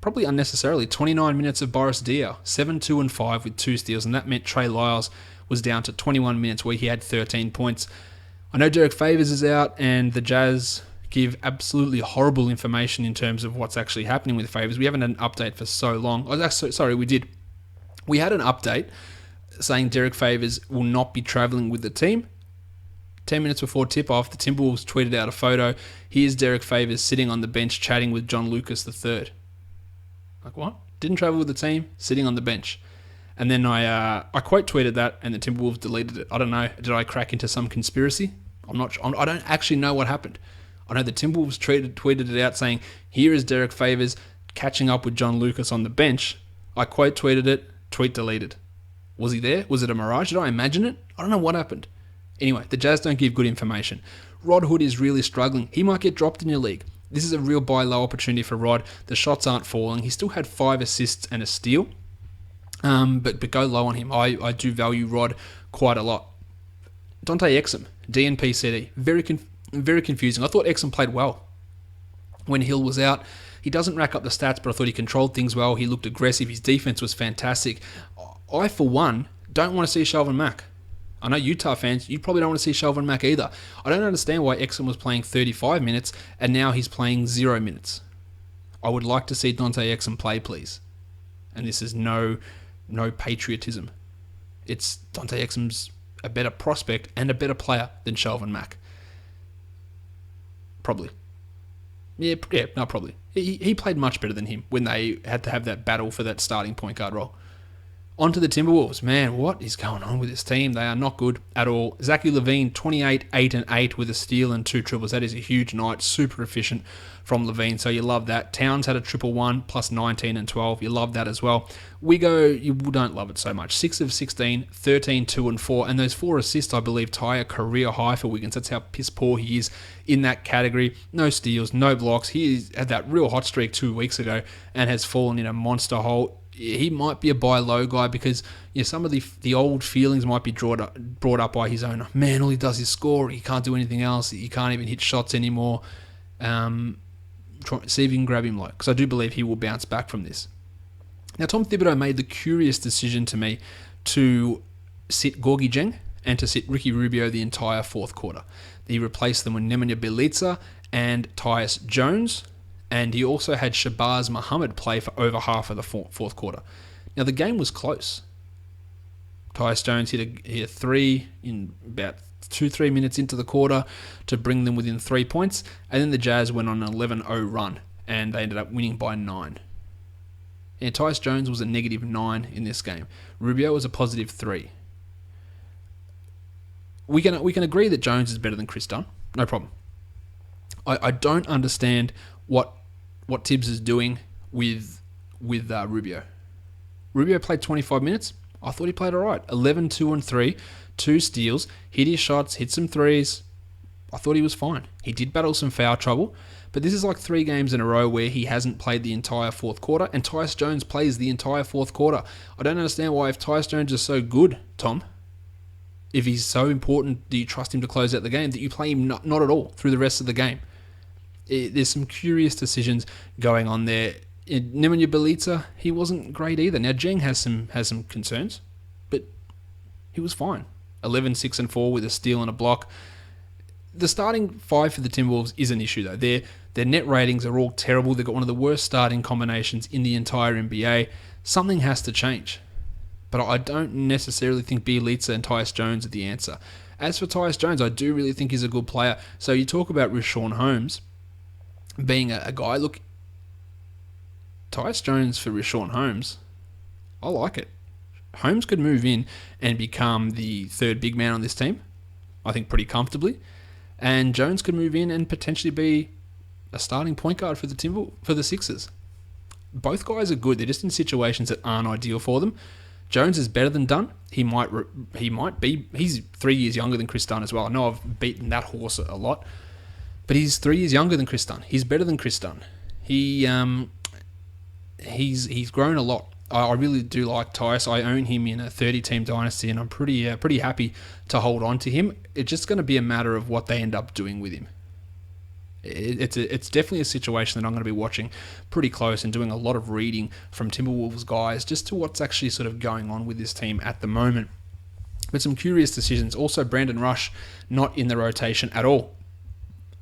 A: probably unnecessarily, 29 minutes of Boris Diaw, 7, 2, and 5 with 2 steals, and that meant Trey Lyles was down to 21 minutes where he had 13 points. I know Derek Favors is out, and the Jazz give absolutely horrible information in terms of what's actually happening with Favors. We haven't had an update for so long. We did. We had an update saying Derek Favors will not be traveling with the team. 10 minutes before tip-off, the Timberwolves tweeted out a photo. Here's Derek Favors sitting on the bench chatting with John Lucas III. Like, what? Didn't travel with the team, sitting on the bench. And then I quote tweeted that, and the Timberwolves deleted it. I don't know. Did I crack into some conspiracy? I'm not sure. I don't actually know what happened. I know the Timberwolves tweeted it out saying, here is Derek Favors catching up with John Lucas on the bench. I quote tweeted it, tweet deleted. Was he there? Was it a mirage? Did I imagine it? I don't know what happened. Anyway, the Jazz don't give good information. Rod Hood is really struggling. He might get dropped in your league. This is a real buy low opportunity for Rod. The shots aren't falling. He still had 5 assists and a steal. But go low on him. I do value Rod quite a lot. Dante Exum, DNP CD. Very confusing. I thought Exum played well when Hill was out. He doesn't rack up the stats, but I thought he controlled things well. He looked aggressive. His defense was fantastic. I, for one, don't want to see Shelvin Mack. I know Utah fans, you probably don't want to see Shelvin Mack either. I don't understand why Exum was playing 35 minutes and now he's playing 0 minutes. I would like to see Dante Exum play, please. And this is no patriotism. It's Dante Exum's a better prospect and a better player than Shelvin Mack. Probably. Yeah, no, probably. He played much better than him when they had to have that battle for that starting point guard role. On to the Timberwolves. Man, what is going on with this team? They are not good at all. Zachary Levine, 28, 8, and 8 with a steal and 2 triples. That is a huge night. Super efficient from Levine, so you love that. Towns had a triple one, plus 19 and 12. You love that as well. You don't love it so much. 6 of 16, 13, 2, and 4. And those 4 assists, I believe, tie a career high for Wiggins. That's how piss poor he is in that category. No steals, no blocks. He had that real hot streak 2 weeks ago and has fallen in a monster hole. He might be a buy low guy because some of the old feelings might be brought up by his owner. Man, all he does is score. He can't do anything else. He can't even hit shots anymore. See if you can grab him low, because I do believe he will bounce back from this. Now, Tom Thibodeau made the curious decision to me to sit Gorgie Dieng and to sit Ricky Rubio the entire fourth quarter. He replaced them with Nemanja Bjelica and Tyus Jones, and he also had Shabazz Muhammad play for over half of the fourth quarter. Now, the game was close. Tyus Jones hit a 3 in about 2-3 minutes into the quarter to bring them within 3 points, and then the Jazz went on an 11-0 run, and they ended up winning by 9. And Tyus Jones was a -9 in this game. Rubio was a +3. We can agree that Jones is better than Chris Dunn. No problem. I don't understand what Tibbs is doing with Rubio. Rubio played 25 minutes. I thought he played all right. 11, 2, and 3. 2 steals. Hit his shots. Hit some threes. I thought he was fine. He did battle some foul trouble. But this is like 3 games in a row where he hasn't played the entire fourth quarter. And Tyus Jones plays the entire fourth quarter. I don't understand why, if Tyus Jones is so good, Tom, if he's so important, do you trust him to close out the game, that you play him not at all through the rest of the game? There's some curious decisions going on there. Nemanja Bjelica, he wasn't great either. Now, Dieng has some concerns, but he was fine. 11, 6, and 4 with a steal and a block. The starting 5 for the Timberwolves is an issue, though. Their net ratings are all terrible. They've got one of the worst starting combinations in the entire NBA. Something has to change. but I don't necessarily think Bielitsa and Tyus Jones are the answer. As for Tyus Jones, I do really think he's a good player. So you talk about Richaun Holmes being a guy. Look, Tyus Jones for Richaun Holmes, I like it. Holmes could move in and become the third big man on this team, I think pretty comfortably. And Jones could move in and potentially be a starting point guard for the Sixers. Both guys are good. They're just in situations that aren't ideal for them. Jones is better than Dunn. He might be. He's 3 years younger than Chris Dunn as well. I know I've beaten that horse a lot, but he's 3 years younger than Chris Dunn. He's better than Chris Dunn. He's grown a lot. I really do like Tyus. I own him in a 30-team dynasty, and I'm pretty happy to hold on to him. It's just going to be a matter of what they end up doing with him. It's definitely a situation that I'm going to be watching pretty close and doing a lot of reading from Timberwolves guys just to what's actually sort of going on with this team at the moment. But some curious decisions. Also, Brandon Rush not in the rotation at all.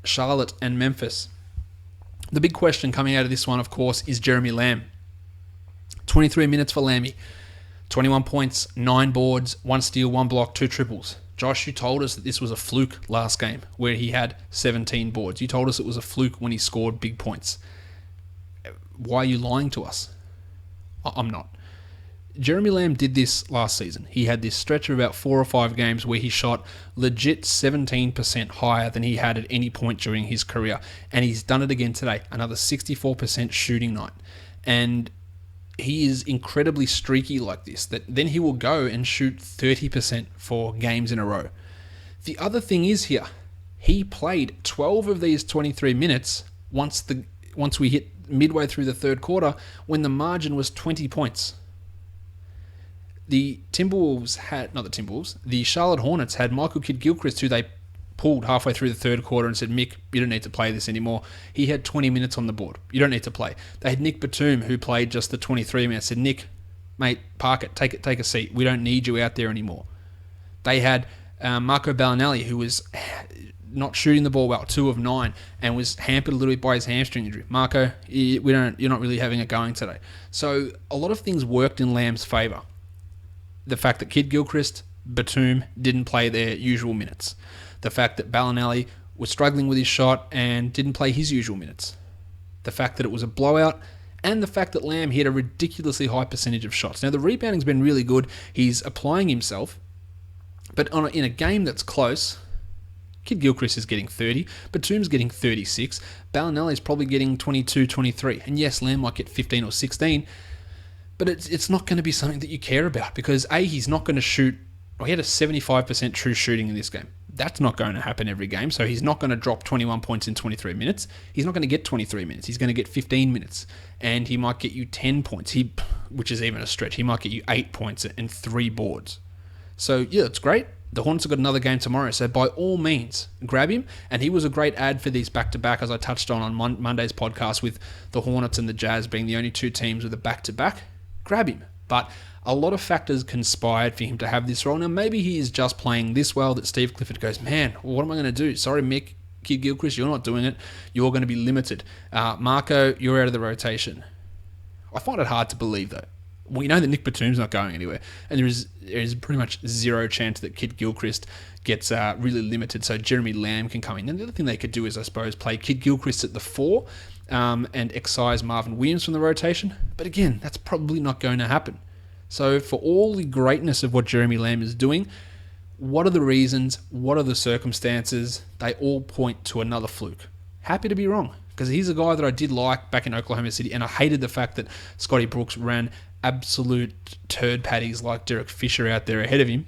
A: Charlotte and Memphis. The big question coming out of this one, of course, is Jeremy Lamb. 23 minutes for Lammy. 21 points, 9 boards, 1 steal, 1 block, 2 triples. Josh, you told us that this was a fluke last game where he had 17 boards. You told us it was a fluke when he scored big points. Why are you lying to us? I'm not. Jeremy Lamb did this last season. He had this stretch of about 4 or 5 games where he shot legit 17% higher than he had at any point during his career. And he's done it again today. Another 64% shooting night. And he is incredibly streaky like this, that then he will go and shoot 30% for games in a row. The other thing is here, he played 12 of these 23 minutes once we hit midway through the third quarter when the margin was 20 points. The Charlotte Hornets had Michael Kidd-Gilchrist, who they pulled halfway through the third quarter and said, Mick, you don't need to play this anymore. He had 20 minutes on the board. You don't need to play. They had Nick Batum, who played just the 23 minutes, said, Nick, mate, park it, take a seat. We don't need you out there anymore. They had Marco Bellinelli, who was not shooting the ball well, 2 of 9, and was hampered a little bit by his hamstring injury. Marco, you're not really having it going today. So a lot of things worked in Lamb's favour. The fact that Kidd-Gilchrist, Batum didn't play their usual minutes. The fact that Bellinelli was struggling with his shot and didn't play his usual minutes. The fact that it was a blowout, and the fact that Lamb hit a ridiculously high percentage of shots. Now, the rebounding's been really good. He's applying himself. But in a game that's close, Kidd-Gilchrist is getting 30, Batum's getting 36, Bellinelli's probably getting 22, 23. And yes, Lamb might get 15 or 16, but it's not going to be something that you care about because A, he's not going to shoot. Well, he had a 75% true shooting in this game. That's not going to happen every game, so he's not going to drop 21 points in 23 minutes. He's not going to get 23 minutes. He's going to get 15 minutes, and he might get you 10 points, which is even a stretch. He might get you 8 points and 3 boards. So, yeah, it's great. The Hornets have got another game tomorrow, so by all means, grab him. And he was a great ad for these back-to-back, as I touched on Monday's podcast, with the Hornets and the Jazz being the only 2 teams with a back-to-back. Grab him. But a lot of factors conspired for him to have this role. Now, maybe he is just playing this well that Steve Clifford goes, man, what am I going to do? Sorry, Mick, Kidd-Gilchrist, you're not doing it. You're going to be limited. Marco, you're out of the rotation. I find it hard to believe, though. We know that Nick Batum's not going anywhere, and there is pretty much zero chance that Kidd-Gilchrist gets really limited, so Jeremy Lamb can come in. And the other thing they could do is, I suppose, play Kidd-Gilchrist at the 4 and excise Marvin Williams from the rotation. But again, that's probably not going to happen. So for all the greatness of what Jeremy Lamb is doing, what are the reasons? What are the circumstances? They all point to another fluke. Happy to be wrong, because he's a guy that I did like back in Oklahoma City, and I hated the fact that Scotty Brooks ran absolute turd patties like Derek Fisher out there ahead of him.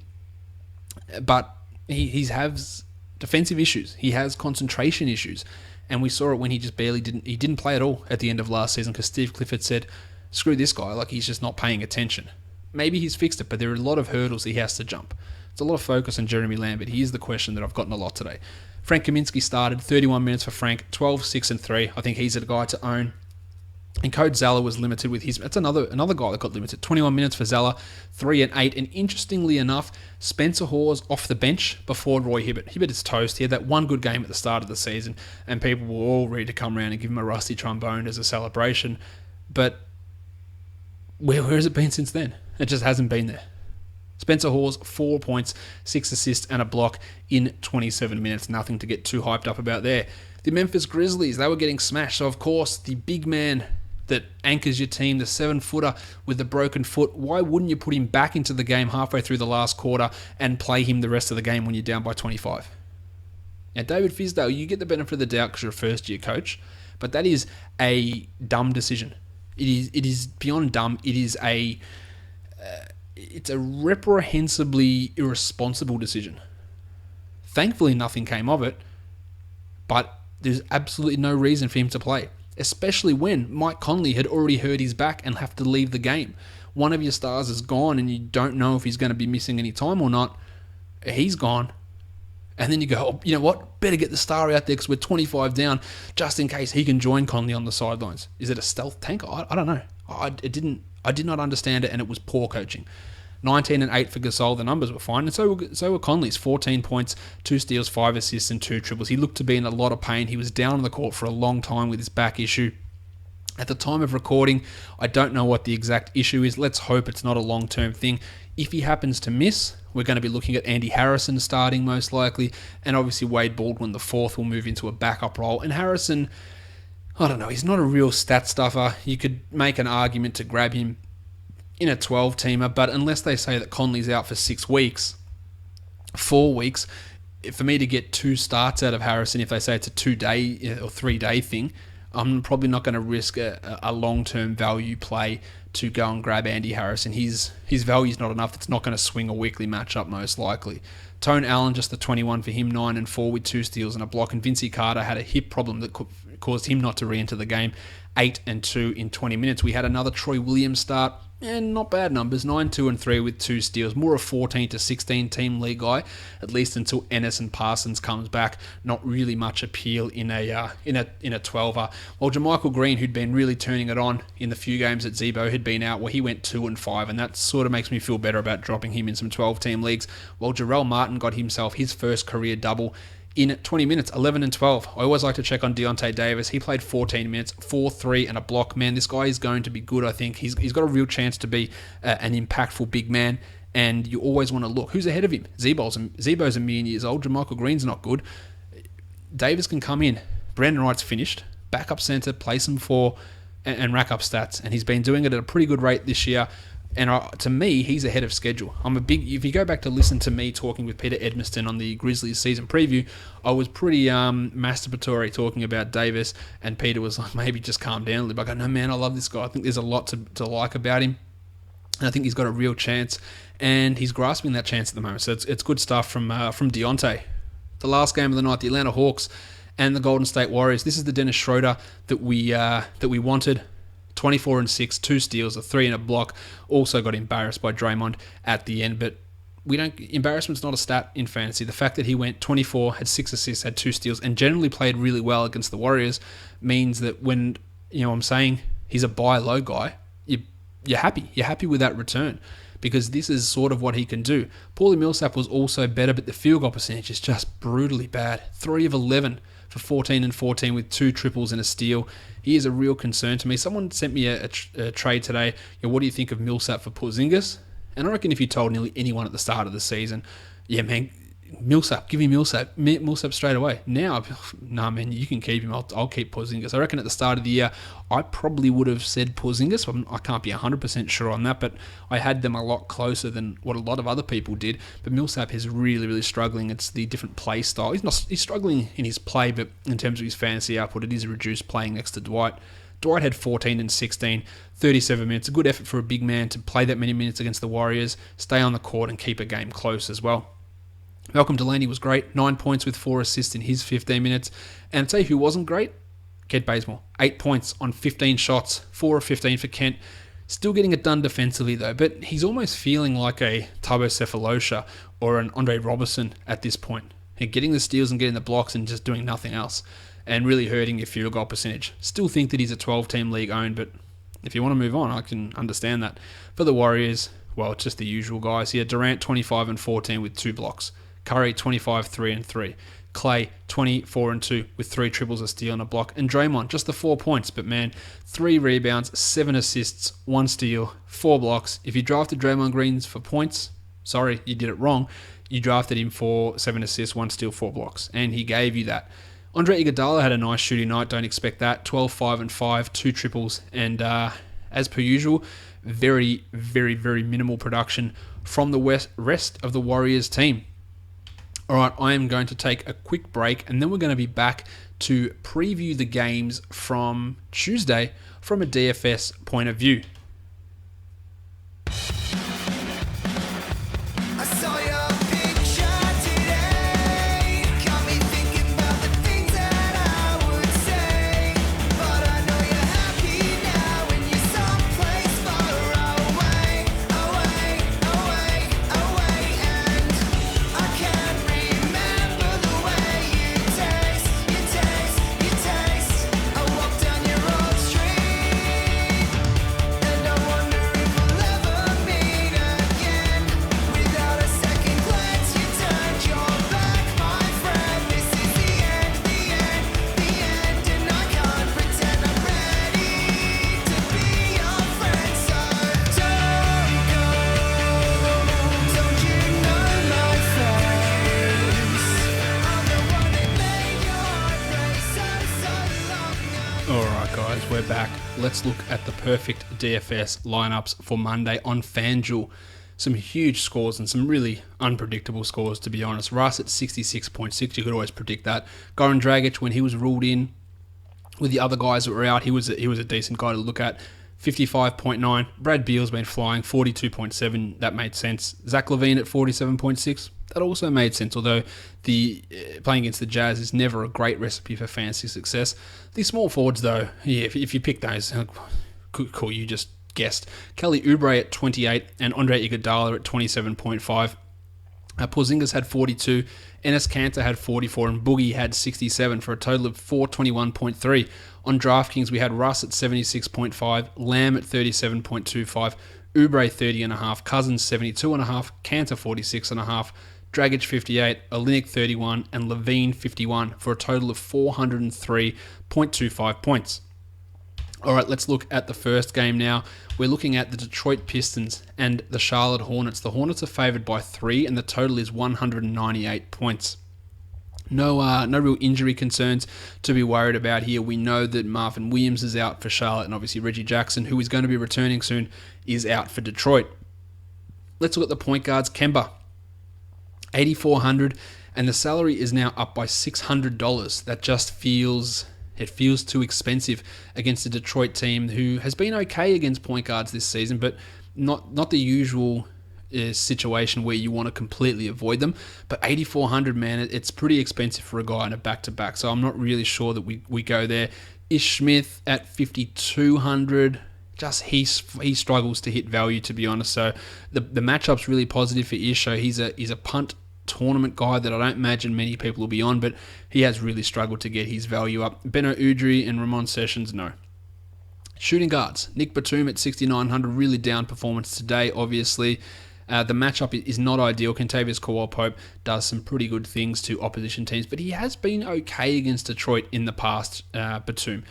A: But he has defensive issues. He has concentration issues. And we saw it when he just didn't play at all at the end of last season because Steve Clifford said, screw this guy, like he's just not paying attention. Maybe he's fixed it, but there are a lot of hurdles he has to jump. It's a lot of focus on Jeremy Lamb, but he is the question that I've gotten a lot today. Frank Kaminsky started, 31 minutes for Frank, 12, 6, and 3. I think he's a guy to own. And Code Zeller was limited with his... That's another guy that got limited. 21 minutes for Zeller, 3 and 8. And interestingly enough, Spencer Hawes off the bench before Roy Hibbert. Hibbert is toast. He had that one good game at the start of the season, and people were all ready to come around and give him a rusty trombone as a celebration. But where has it been since then? It just hasn't been there. Spencer Hawes, 4 points, 6 assists and a block in 27 minutes. Nothing to get too hyped up about there. The Memphis Grizzlies, they were getting smashed. So, of course, the big man that anchors your team, the 7-footer with the broken foot, why wouldn't you put him back into the game halfway through the last quarter and play him the rest of the game when you're down by 25? Now, David Fizdale, you get the benefit of the doubt because you're a first-year coach, but that is a dumb decision. It is beyond dumb. It's a reprehensibly irresponsible decision. Thankfully, nothing came of it, but there's absolutely no reason for him to play, especially when Mike Conley had already hurt his back and have to leave the game. One of your stars is gone and you don't know if he's going to be missing any time or not. He's gone. And then you go, oh, you know what? Better get the star out there because we're 25 down just in case he can join Conley on the sidelines. Is it a stealth tank? I don't know. I did not understand it, and it was poor coaching. 19 and 8 for Gasol. The numbers were fine, and so were Conley's. 14 points, 2 steals, 5 assists, and 2 triples. He looked to be in a lot of pain. He was down on the court for a long time with his back issue. At the time of recording, I don't know what the exact issue is. Let's hope it's not a long-term thing. If he happens to miss, we're going to be looking at Andy Harrison starting most likely, and obviously Wade Baldwin, the fourth, will move into a backup role. And Harrison, I don't know, he's not a real stat stuffer. You could make an argument to grab him in a 12-teamer, but unless they say that Conley's out for 6 weeks, 4 weeks, for me to get 2 starts out of Harrison, if they say it's a 2-day or 3-day thing, I'm probably not going to risk a long-term value play to go and grab Andy Harrison. His value's not enough. It's not going to swing a weekly matchup most likely. Tone Allen, just the 21 for him, 9 and 4 with 2 steals and a block. And Vincey Carter had a hip problem that caused him not to re-enter the game. 8 and 2 in 20 minutes. We had another Troy Williams start. And not bad numbers, 9, 2, and 3 with 2 steals. More a 14 to 16 team league guy, at least until Ennis and Parsons comes back. Not really much appeal in a 12er. While JaMychal Green, who'd been really turning it on in the few games that Zebo had been out, well, he went 2 and 5, and that sort of makes me feel better about dropping him in some 12-team leagues. While Jarrell Martin got himself his first career double in 20 minutes, 11 and 12. I always like to check on Deontay Davis. He played 14 minutes, 4, 3, and a block. Man, this guy is going to be good, I think. He's got a real chance to be an impactful big man, and you always want to look. Who's ahead of him? Zebo's a million years old. JaMychal Green's not good. Davis can come in. Brandon Wright's finished. Backup center, play some 4, and rack up stats. And he's been doing it at a pretty good rate this year. And to me, he's ahead of schedule. If you go back to listen to me talking with Peter Edmiston on the Grizzlies season preview, I was pretty masturbatory talking about Davis, and Peter was like, maybe just calm down a little bit. I go, no, man, I love this guy. I think there's a lot to like about him. And I think he's got a real chance, and he's grasping that chance at the moment. So it's good stuff from Deontay. The last game of the night, the Atlanta Hawks and the Golden State Warriors. This is the Dennis Schroeder that we wanted. 24 and 6, 2 steals, a 3 and a block. Also got embarrassed by Draymond at the end, but embarrassment's not a stat in fantasy. The fact that he went 24, had 6 assists, had 2 steals, and generally played really well against the Warriors means that when I'm saying he's a buy low guy, you're happy. You're happy with that return because this is sort of what he can do. Paulie Millsap was also better, but the field goal percentage is just brutally bad. 3 of 11 for 14 and 14 with 2 triples and a steal. He is a real concern to me. Someone sent me a trade today. What do you think of Millsap for Porzingis? And I reckon if you told nearly anyone at the start of the season, yeah, man, Millsap, give me Millsap straight away. Now, nah, man, you can keep him. I'll keep Porzingis. I reckon at the start of the year, I probably would have said Porzingis. I can't be 100% sure on that, but I had them a lot closer than what a lot of other people did. But Millsap is really, really struggling. It's the different play style. He's struggling in his play, but in terms of his fantasy output, it is reduced playing next to Dwight. Dwight had 14 and 16, 37 minutes. A good effort for a big man to play that many minutes against the Warriors, stay on the court and keep a game close as well. Malcolm Delaney was great, 9 points with 4 assists in his 15 minutes. And I'll tell you who wasn't great, Kent Bazemore. 8 points on 15 shots, 4 of 15 for Kent. Still getting it done defensively though, but he's almost feeling like a Tabo Cephalosha or an Andre Robertson at this point. And getting the steals and getting the blocks and just doing nothing else. And really hurting your field goal percentage. Still think that he's a 12-team league owned, but if you want to move on, I can understand that. For the Warriors, well, it's just the usual guys here. Durant, 25 and 14 with 2 blocks. Curry, 25, 3 and 3. Clay, 24 and 2 with 3 triples, a steal and a block. And Draymond, just the 4 points. But man, 3 rebounds, 7 assists, 1 steal, 4 blocks. If you drafted Draymond Green for points, sorry, you did it wrong. You drafted him for 7 assists, 1 steal, 4 blocks. And he gave you that. Andre Iguodala had a nice shooting night. Don't expect that. 12, 5 and 5, 2 triples. And as per usual, very, very, very minimal production from the rest of the Warriors team. All right, I am going to take a quick break, and then we're going to be back to preview the games from Tuesday from a DFS point of view. We're back. Let's look at the perfect DFS lineups for Monday on FanDuel. Some huge scores and some really unpredictable scores, to be honest. Russ at 66.6, you could always predict that. Goran Dragic, when he was ruled in with the other guys that were out, he was a decent guy to look at. 55.9. Brad Beal's been flying, 42.7. That made sense. Zach LaVine at 47.6. That also made sense, although the playing against the Jazz is never a great recipe for fantasy success. The small forwards, though, yeah, if you pick those, cool, you just guessed. Kelly Oubre at 28 and Andre Iguodala at 27.5. Porzingis had 42, Enes Kanter had 44, and Boogie had 67 for a total of 421.3. On DraftKings, we had Russ at 76.5, Lamb at 37.25, Oubre 30.5, Cousins 72.5, Kanter 46.5, Dragic 58, Olynyk 31, and LaVine 51 for a total of 403.25 points. All right, let's look at the first game now. We're looking at the Detroit Pistons and the Charlotte Hornets. The Hornets are favored by 3, and the total is 198 points. No real injury concerns to be worried about here. We know that Marvin Williams is out for Charlotte, and obviously Reggie Jackson, who is going to be returning soon, is out for Detroit. Let's look at the point guards. Kemba, $8,400, and the salary is now up by $600. That just feels too expensive against a Detroit team who has been okay against point guards this season, but not the usual situation where you want to completely avoid them. But $8,400, man, it's pretty expensive for a guy in a back-to-back, so I'm not really sure that we go there. Ish Smith at $5,200, just he struggles to hit value, to be honest. So the matchup's really positive for Ish. So he's a punt tournament guy that I don't imagine many people will be on, but he has really struggled to get his value up. Beno Udrih and Ramon Sessions, no. Shooting guards, Nick Batum at $6,900, really down performance today, obviously. The matchup is not ideal. Kentavious Caldwell-Pope does some pretty good things to opposition teams, but he has been okay against Detroit in the past, Batum.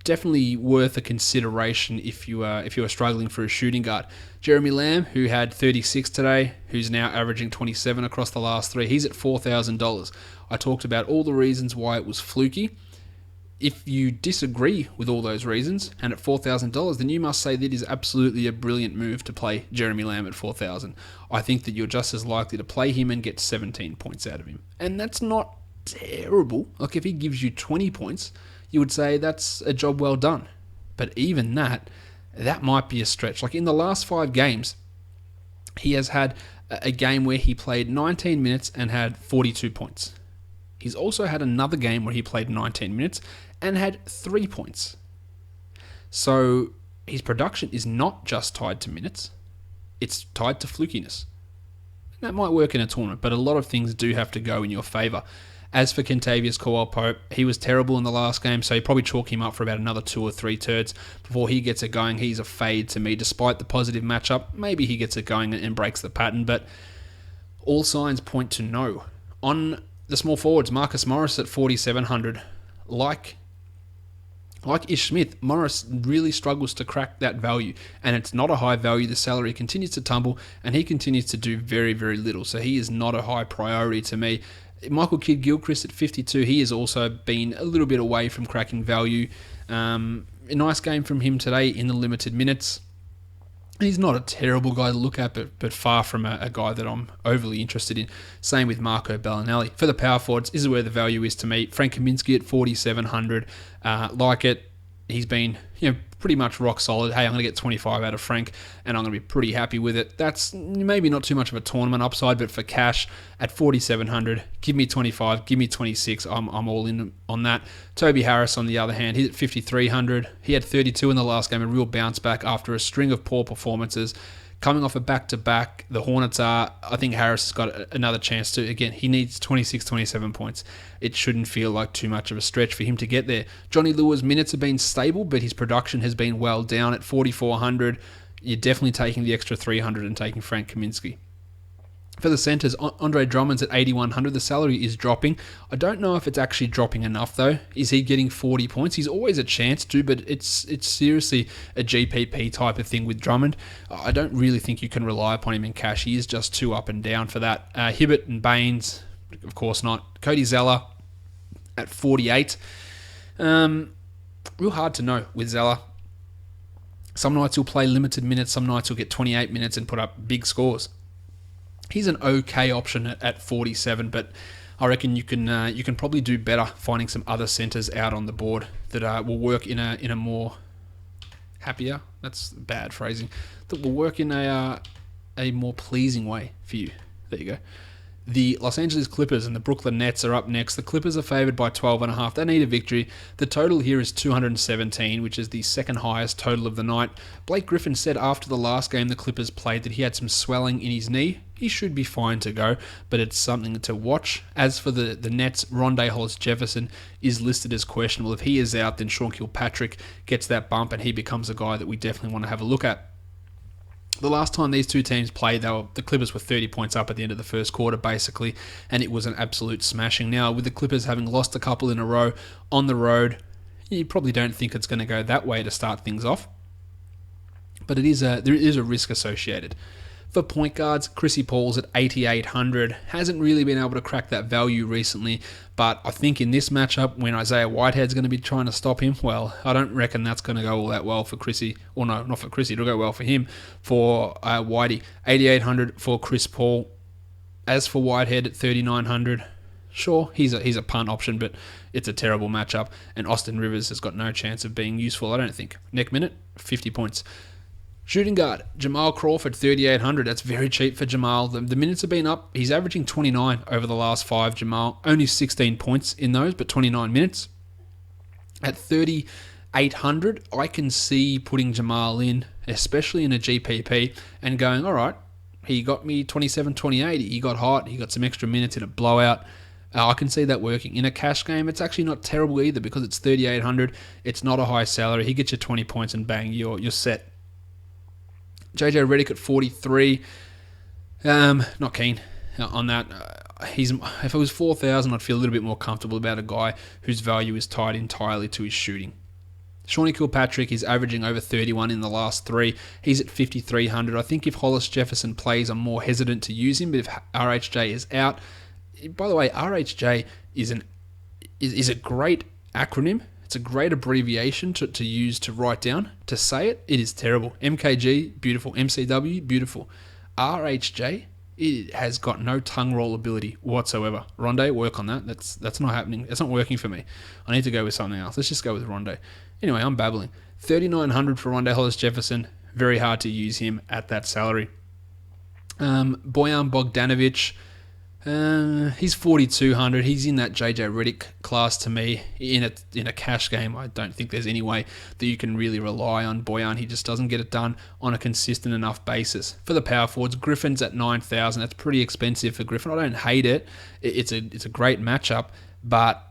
A: Definitely worth a consideration if you are struggling for a shooting guard. Jeremy Lamb, who had 36 today, who's now averaging 27 across the last 3, he's at $4,000. I talked about all the reasons why it was fluky. If you disagree with all those reasons, and at $4,000, then you must say that is absolutely a brilliant move to play Jeremy Lamb at $4,000. I think that you're just as likely to play him and get 17 points out of him. And that's not terrible. Like, if he gives you 20 points, you would say that's a job well done. But even that might be a stretch. Like, in the last 5 games, he has had a game where he played 19 minutes and had 42 points. He's also had another game where he played 19 minutes and had 3 points. So his production is not just tied to minutes, it's tied to flukiness. That might work in a tournament, but a lot of things do have to go in your favour. As for Kentavious Caldwell-Pope, he was terrible in the last game, so you probably chalk him up for about another 2 or 3 turds before he gets it going. He's a fade to me, despite the positive matchup. Maybe he gets it going and breaks the pattern, but all signs point to no On the small forwards, Marcus Morris at 4,700. Like Ish Smith, Morris really struggles to crack that value, and it's not a high value. The salary continues to tumble, and he continues to do very, very little, so he is not a high priority to me. Michael Kidd-Gilchrist at 52, he has also been a little bit away from cracking value. A nice game from him today in the limited minutes. He's not a terrible guy to look at, but far from a guy that I'm overly interested in. Same with Marco Bellinelli. For the power forwards, this is where the value is to me. Frank Kaminsky at 4,700. Like it. He's been pretty much rock solid. Hey, I'm going to get 25 out of Frank, and I'm going to be pretty happy with it. That's maybe not too much of a tournament upside, but for cash at 4,700, give me 25, give me 26. I'm all in on that. Toby Harris, on the other hand, he's at 5,300. He had 32 in the last game, a real bounce back after a string of poor performances. Coming off a back-to-back, the Hornets are, I think Harris has got another chance to, again, he needs 26, 27 points. It shouldn't feel like too much of a stretch for him to get there. Johnny Lewis' minutes have been stable, but his production has been well down at 4,400. You're definitely taking the extra 300 and taking Frank Kaminsky. For the centres, Andre Drummond's at 8,100. The salary is dropping. I don't know if it's actually dropping enough, though. Is he getting 40 points? He's always a chance to, but it's seriously a GPP type of thing with Drummond. I don't really think you can rely upon him in cash. He is just too up and down for that. Hibbert and Baines, of course not. Cody Zeller at 48. Real hard to know with Zeller. Some nights he'll play limited minutes. Some nights he'll get 28 minutes and put up big scores. He's an okay option at 47, but I reckon you can probably do better finding some other centres out on the board that will work in a more happier. That's bad phrasing. That will work in a more pleasing way for you. There you go. The Los Angeles Clippers and the Brooklyn Nets are up next. The Clippers are favoured by 12.5. They need a victory. The total here is 217, which is the second highest total of the night. Blake Griffin said after the last game the Clippers played that he had some swelling in his knee. He should be fine to go, but it's something to watch. As for the Nets, Rondé Hollis-Jefferson is listed as questionable. If he is out, then Sean Kilpatrick gets that bump and he becomes a guy that we definitely want to have a look at. The last time these two teams played, the Clippers were 30 points up at the end of the first quarter, basically, and it was an absolute smashing. Now, with the Clippers having lost a couple in a row on the road, you probably don't think it's going to go that way to start things off, but there is a risk associated. For point guards, Chrissy Paul's at 8,800. Hasn't really been able to crack that value recently, but I think in this matchup, when Isaiah Whitehead's going to be trying to stop him, well, I don't reckon that's going to go all that well for Chrissy. Or no, not for Chrissy. It'll go well for him. For Whitey, 8,800 for Chris Paul. As for Whitehead at 3,900, sure, he's a punt option, but it's a terrible matchup, and Austin Rivers has got no chance of being useful, I don't think. Next minute, 50 points. Shooting guard, Jamal Crawford, 3,800. That's very cheap for Jamal. The minutes have been up. He's averaging 29 over the last 5, Jamal. Only 16 points in those, but 29 minutes. At 3,800, I can see putting Jamal in, especially in a GPP, and going, all right, he got me 27, 28. He got hot. He got some extra minutes in a blowout. I can see that working. In a cash game, it's actually not terrible either because it's 3,800. It's not a high salary. He gets you 20 points and bang, you're set. JJ Redick at 43. Not keen on that. If it was 4,000, I'd feel a little bit more comfortable about a guy whose value is tied entirely to his shooting. Shawnee Kilpatrick is averaging over 31 in the last 3. He's at 5,300. I think if Hollis Jefferson plays, I'm more hesitant to use him, but if RHJ is out... By the way, RHJ is a great acronym. It's a great abbreviation to use to write down. To say it, it is terrible. MKG, beautiful. MCW, beautiful. RHJ, it has got no tongue roll ability whatsoever. Rondé, work on that. That's not happening. It's not working for me. I need to go with something else. Let's just go with Rondé. Anyway, I'm babbling. 3,900 for Rondé Hollis-Jefferson. Very hard to use him at that salary. Bojan Bogdanovic... he's 4,200. He's in that JJ Redick class to me. In a cash game, I don't think there's any way that you can really rely on Bojan. He just doesn't get it done on a consistent enough basis. For the power forwards, Griffin's at 9,000. That's pretty expensive for Griffin. I don't hate it. It's a great matchup, but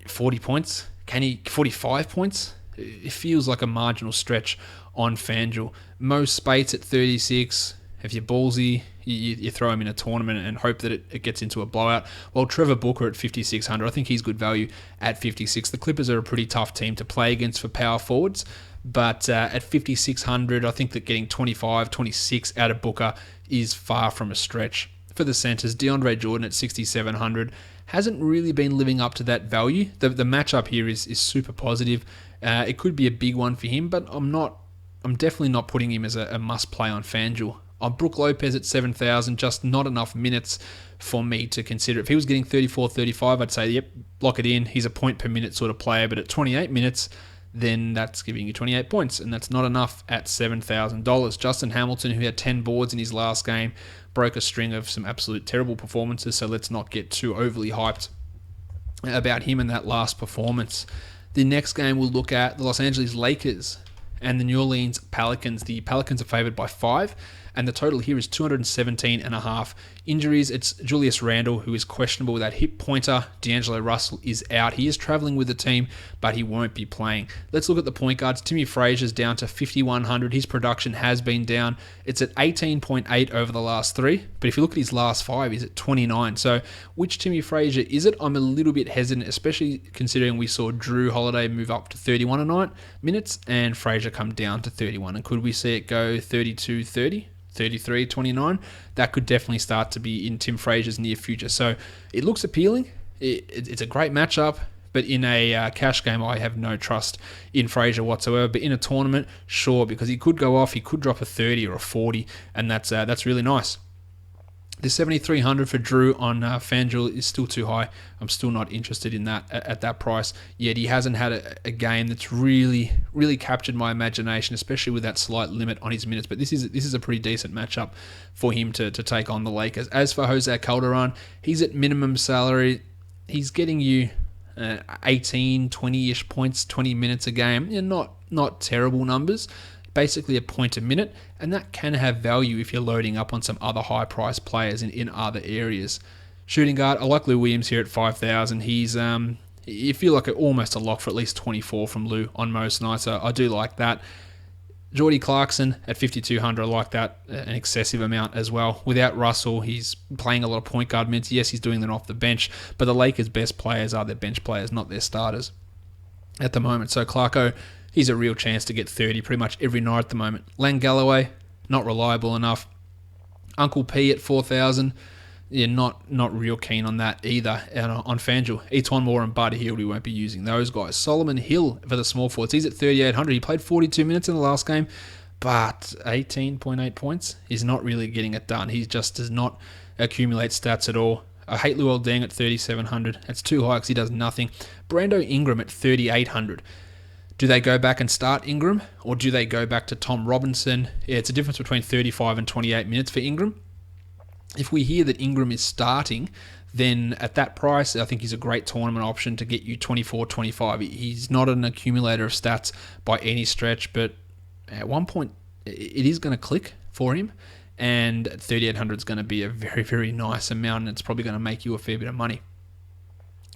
A: 40 points? 45 points? It feels like a marginal stretch on FanDuel. Mo Spates at 36. If you're ballsy, you throw him in a tournament and hope that it gets into a blowout. While Trevor Booker at 5,600, I think he's good value at 56. The Clippers are a pretty tough team to play against for power forwards, but at 5,600, I think that getting 25, 26 out of Booker is far from a stretch. For the centers, DeAndre Jordan at 6,700 hasn't really been living up to that value. The matchup here is super positive. It could be a big one for him, but I'm definitely not putting him as a must play on FanDuel. On Brook Lopez at 7,000, just not enough minutes for me to consider. If he was getting 34, 35, I'd say, yep, lock it in. He's a point per minute sort of player, but at 28 minutes, then that's giving you 28 points, and that's not enough at $7,000. Justin Hamilton, who had 10 boards in his last game, broke a string of some absolute terrible performances, so let's not get too overly hyped about him in that last performance. The next game we'll look at the Los Angeles Lakers and the New Orleans Pelicans. The Pelicans are favored by 5, and the total here is 217.5. Injuries, it's Julius Randle, who is questionable with that hip pointer. D'Angelo Russell is out. He is traveling with the team, but he won't be playing. Let's look at the point guards. Timmy Frazier's down to 5,100. His production has been down. It's at 18.8 over the last 3, but if you look at his last 5, he's at 29. So which Timmy Frazier is it? I'm a little bit hesitant, especially considering we saw Drew Holiday move up to 31 a night minutes and Frazier come down to 31. And could we see it go 32-30? 33-29, that could definitely start to be in Tim Frazier's near future. So it looks appealing. It's a great matchup, but in a cash game, I have no trust in Frazier whatsoever. But in a tournament, sure, because he could go off, he could drop a 30 or a 40, and that's really nice. The 7,300 for Drew on FanDuel is still too high. I'm still not interested in that at that price. Yet he hasn't had a game that's really, really captured my imagination, especially with that slight limit on his minutes. But this is a pretty decent matchup for him to take on the Lakers. As for Jose Calderon, he's at minimum salary. He's getting you 18, 20-ish points, 20 minutes a game. Yeah, not terrible numbers. Basically a point a minute, and that can have value if you're loading up on some other high-priced players in other areas. Shooting guard, I like Lou Williams here at 5,000. He's you feel like almost a lock for at least 24 from Lou on most nights, so I do like that. Jordy Clarkson at 5,200, I like that, an excessive amount as well. Without Russell, he's playing a lot of point guard minutes. Yes, he's doing them off the bench, but the Lakers' best players are their bench players, not their starters at the moment. So Clarko, he's a real chance to get 30 pretty much every night at the moment. Lang Galloway, not reliable enough. Uncle P at 4,000, yeah, not real keen on that either. And on FanDuel, Eton Moore and Buddy Hield, we won't be using those guys. Solomon Hill for the small forwards, he's at 3,800. He played 42 minutes in the last game, but 18.8 points. He's not really getting it done. He just does not accumulate stats at all. I hate Luol Deng at 3,700. That's too high because he does nothing. Brando Ingram at 3,800. Do they go back and start Ingram, or do they go back to Tom Robinson? Yeah, it's a difference between 35 and 28 minutes for Ingram. If we hear that Ingram is starting, then at that price, I think he's a great tournament option to get you 24, 25. He's not an accumulator of stats by any stretch, but at one point, it is going to click for him, and 3,800 is going to be a very, very nice amount, and it's probably going to make you a fair bit of money.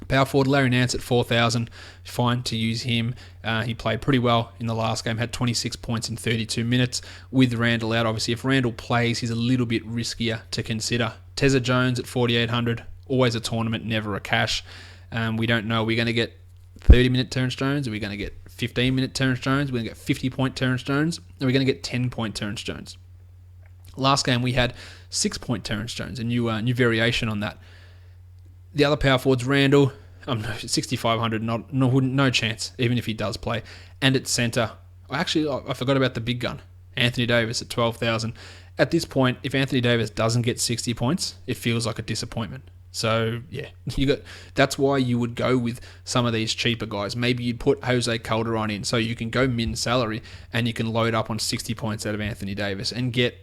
A: Power forward Larry Nance at 4,000, fine to use him. He played pretty well in the last game, had 26 points in 32 minutes with Randle out. Obviously, if Randle plays, he's a little bit riskier to consider. Tezza Jones at 4,800, always a tournament, never a cash. We don't know. Are we going to get 30-minute Terrence Jones? Are we going to get 15-minute Terrence Jones? Are we going to get 50-point Terrence Jones? Are we going to get 10-point Terrence Jones? Last game, we had 6-point Terrence Jones, a new variation on that. The other power forwards, Randall, 6,500, no chance, even if he does play. And at centre, I forgot about the big gun, Anthony Davis at 12,000. At this point, if Anthony Davis doesn't get 60 points, it feels like a disappointment. So, yeah, that's why you would go with some of these cheaper guys. Maybe you'd put Jose Calderon in so you can go min salary and you can load up on 60 points out of Anthony Davis and get,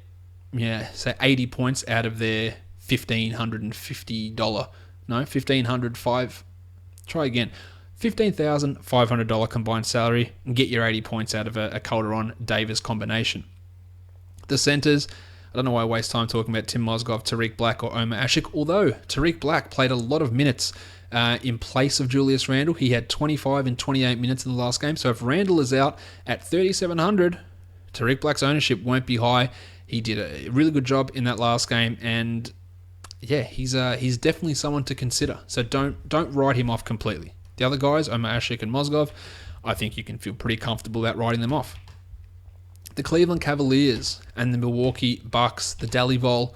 A: say 80 points out of their $1,550. No, $15,500 combined salary and get your 80 points out of a Calderon-Davis combination. The centers, I don't know why I waste time talking about Tim Mozgov, Tariq Black, or Omer Ashik, although Tariq Black played a lot of minutes in place of Julius Randle. He had 25 and 28 minutes in the last game, so if Randle is out at 3,700, Tariq Black's ownership won't be high, He did a really good job in that last game, and yeah, he's definitely someone to consider. So don't write him off completely. The other guys, Omar Ashik and Mozgov, I think you can feel pretty comfortable about writing them off. The Cleveland Cavaliers and the Milwaukee Bucks, the Dally Vol.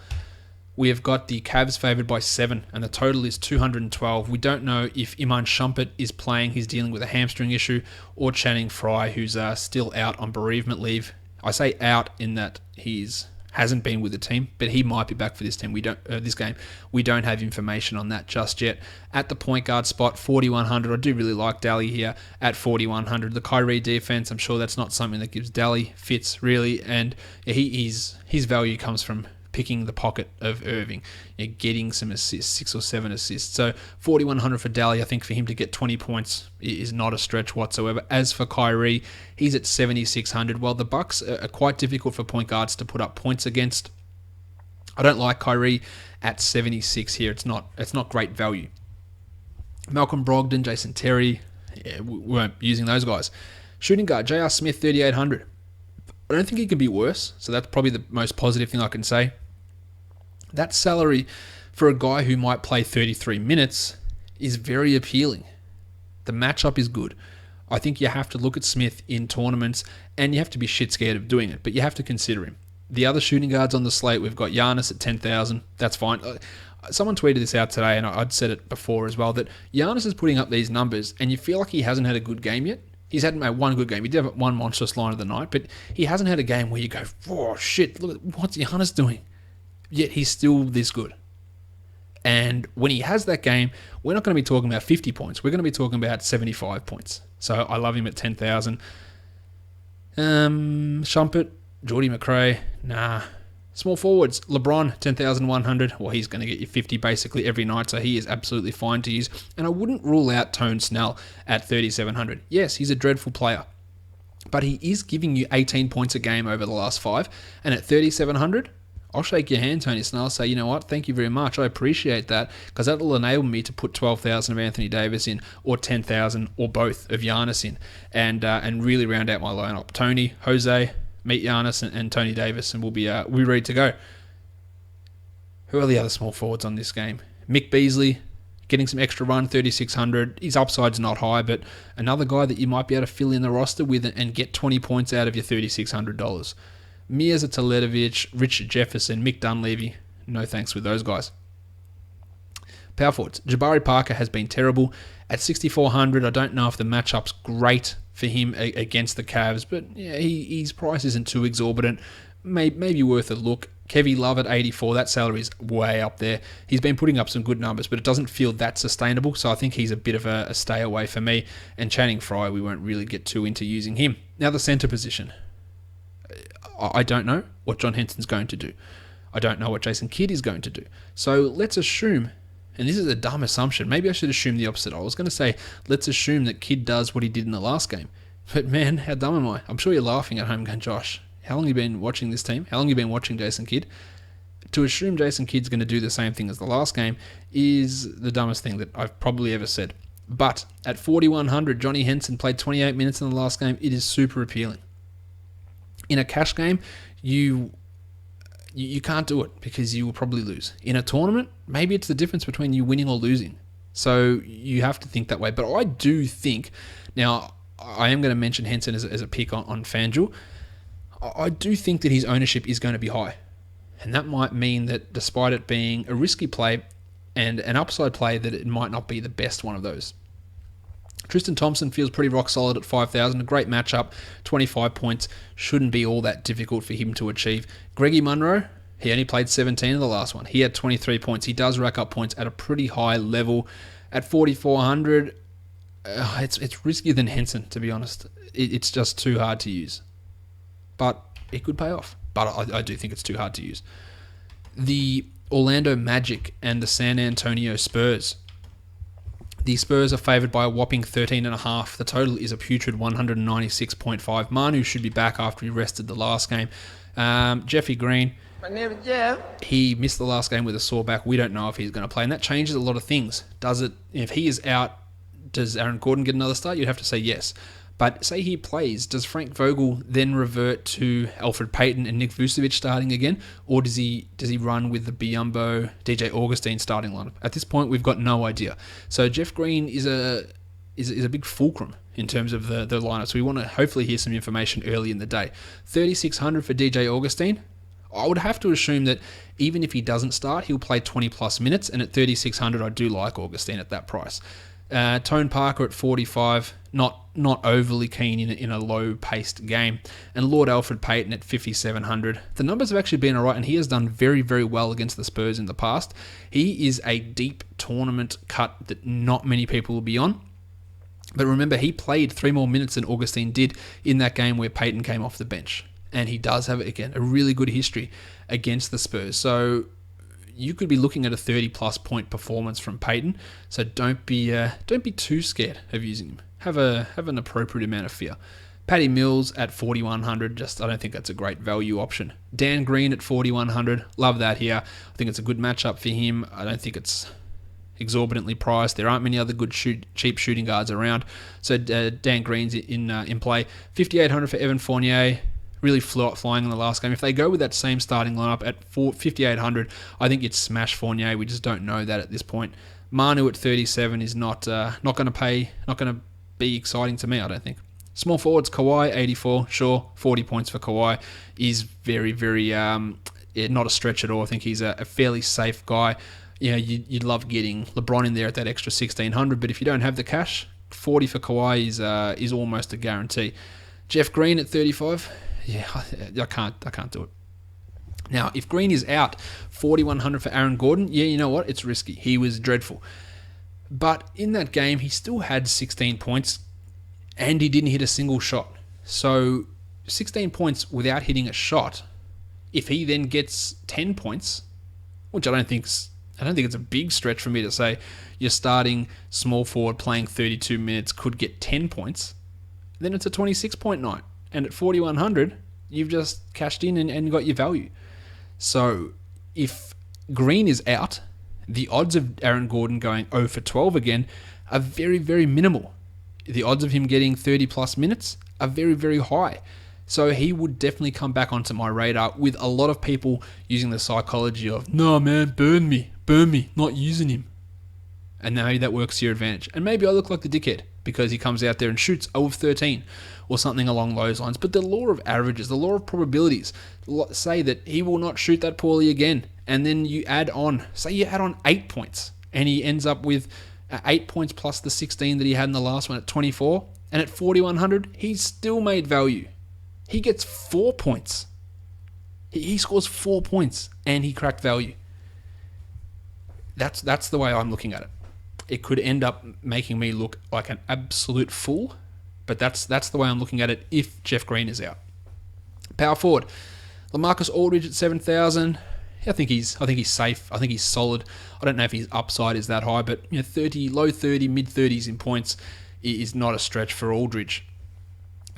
A: We have got the Cavs favoured by 7, and the total is 212. We don't know if Iman Shumpert is playing. He's dealing with a hamstring issue, or Channing Frye, who's still out on bereavement leave. I say out in that hasn't been with the team, but he might be back for this team. This game. We don't have information on that just yet. At the point guard spot, 4,100. I do really like Dally here at 4,100. The Kyrie defense, I'm sure that's not something that gives Dally fits really, and his value comes from picking the pocket of Irving, getting some assists, 6 or 7 assists. So 4,100 for Dally. I think for him to get 20 points is not a stretch whatsoever. As for Kyrie, he's at 7,600. Well, the Bucks are quite difficult for point guards to put up points against. I don't like Kyrie at 76 here. It's not great value. Malcolm Brogdon, Jason Terry, we weren't using those guys. Shooting guard, J.R. Smith, 3,800. I don't think he could be worse, so that's probably the most positive thing I can say. That salary for a guy who might play 33 minutes is very appealing. The matchup is good. I think you have to look at Smith in tournaments, and you have to be shit scared of doing it, but you have to consider him. The other shooting guards on the slate, we've got Giannis at 10,000. That's fine. Someone tweeted this out today, and I'd said it before as well, that Giannis is putting up these numbers, and you feel like he hasn't had a good game yet. He's had one good game. He did have one monstrous line of the night, but he hasn't had a game where you go, oh shit, look at what's Giannis doing? Yet he's still this good. And when he has that game, we're not going to be talking about 50 points. We're going to be talking about 75 points. So I love him at 10,000. Shumpert, Geordie McRae, nah. Small forwards, LeBron, 10,100. Well, he's going to get you 50 basically every night, so he is absolutely fine to use. And I wouldn't rule out Tone Snell at 3,700. Yes, he's a dreadful player, but he is giving you 18 points a game over the last 5. And at 3,700, I'll shake your hand, Tony Snell, say, you know what, thank you very much. I appreciate that, because that will enable me to put 12,000 of Anthony Davis in, or 10,000, or both of Giannis in, and really round out my lineup. Tony, Jose, meet Giannis and Tony Davis, and we'll be ready to go. Who are the other small forwards on this game? Mick Beasley, getting some extra run, 3,600. His upside's not high, but another guy that you might be able to fill in the roster with and get 20 points out of your $3,600. Mirza Teledovic, Richard Jefferson, Mick Dunleavy. No thanks with those guys. Power forwards. Jabari Parker has been terrible. At 6,400, I don't know if the matchup's great for him against the Cavs, but yeah, his price isn't too exorbitant. Maybe worth a look. Kevy Love at 84, that salary is way up there. He's been putting up some good numbers, but it doesn't feel that sustainable, so I think he's a bit of a stay away for me. And Channing Frye, we won't really get too into using him. Now the centre position. I don't know what John Henson's going to do. I don't know what Jason Kidd is going to do. So let's assume, and this is a dumb assumption, maybe I should assume the opposite. I was going to say, let's assume that Kidd does what he did in the last game. But man, how dumb am I? I'm sure you're laughing at home going, Josh, how long have you been watching this team? How long have you been watching Jason Kidd? To assume Jason Kidd's going to do the same thing as the last game is the dumbest thing that I've probably ever said. But at 4,100, Johnny Henson played 28 minutes in the last game. It is super appealing. In a cash game, you can't do it because you will probably lose. In a tournament, maybe it's the difference between you winning or losing. So you have to think that way. But I do think, now I am going to mention Henson as a pick on FanDuel. I do think that his ownership is going to be high. And that might mean that despite it being a risky play and an upside play, that it might not be the best one of those. Tristan Thompson feels pretty rock solid at 5,000. A great matchup, 25 points. Shouldn't be all that difficult for him to achieve. Greggy Munro, he only played 17 in the last one. He had 23 points. He does rack up points at a pretty high level. At 4,400, it's riskier than Henson, to be honest. It's just too hard to use. But it could pay off. But I do think it's too hard to use. The Orlando Magic and the San Antonio Spurs. The Spurs are favoured by a whopping 13.5. The total is a putrid 196.5. Manu should be back after he rested the last game. Jeffy Green,
C: My name is Jeff.
A: he missed the last game with a sore back. We don't know if he's going to play, and that changes a lot of things. Does it? If he is out, does Aaron Gordon get another start? You'd have to say yes. But say he plays, does Frank Vogel then revert to Alfred Payton and Nick Vucevic starting again, or does he run with the Biyombo, DJ Augustine starting lineup? At this point, we've got no idea. So Jeff Green is a big fulcrum in terms of the lineup. So we want to hopefully hear some information early in the day. 3,600 for DJ Augustine. I would have to assume that even if he doesn't start, he'll play 20 plus minutes. And at 3,600, I do like Augustine at that price. Tone Parker at 45, not overly keen in a low-paced game. And Lord Alfred Payton at 5,700. The numbers have actually been alright, and he has done very, very well against the Spurs in the past. He is a deep tournament cut that not many people will be on. But remember, he played 3 more minutes than Augustine did in that game where Payton came off the bench. And he does have, again, a really good history against the Spurs. So you could be looking at a 30-plus point performance from Payton. So don't be too scared of using him. Have an appropriate amount of fear. Patty Mills at 4,100. I don't think that's a great value option. Dan Green at 4,100. Love that here. I think it's a good matchup for him. I don't think it's exorbitantly priced. There aren't many other good cheap shooting guards around. So Dan Green's in play. 5,800 for Evan Fournier. Really flying in the last game. If they go with that same starting lineup at 5,800, I think you'd smash Fournier. We just don't know that at this point. Manu at 37 is not going to be exciting to me, I don't think. Small forwards, Kawhi, 84. Sure, 40 points for Kawhi is very, very not a stretch at all. I think he's a fairly safe guy. You know, you'd love getting LeBron in there at that extra 1,600, but if you don't have the cash, 40 for Kawhi is almost a guarantee. Jeff Green at 35. Yeah, I can't do it. Now, if Green is out, 4,100 for Aaron Gordon, yeah, you know what? It's risky. He was dreadful. But in that game, he still had 16 points, and he didn't hit a single shot. So 16 points without hitting a shot, if he then gets 10 points, which I don't think it's a big stretch for me to say you're starting small forward playing 32 minutes could get 10 points, then it's a 26-point night. And at 4,100, you've just cashed in and got your value. So if Green is out, the odds of Aaron Gordon going 0 for 12 again are very, very minimal. The odds of him getting 30-plus minutes are very, very high. So he would definitely come back onto my radar with a lot of people using the psychology of, no, man, burn me, not using him. And maybe that works to your advantage. And maybe I look like the dickhead because he comes out there and shoots 0 of 13 or something along those lines. But the law of averages, the law of probabilities, say that he will not shoot that poorly again. And then you add on 8 points and he ends up with 8 points plus the 16 that he had in the last one at 24. And at 4,100, he's still made value. He gets 4 points. He scores 4 points and he cracked value. That's the way I'm looking at it. It could end up making me look like an absolute fool, but that's the way I'm looking at it if Jeff Green is out. Power forward, LaMarcus Aldridge at 7,000. I think he's safe. I think he's solid. I don't know if his upside is that high, but low 30, mid 30s in points is not a stretch for Aldridge.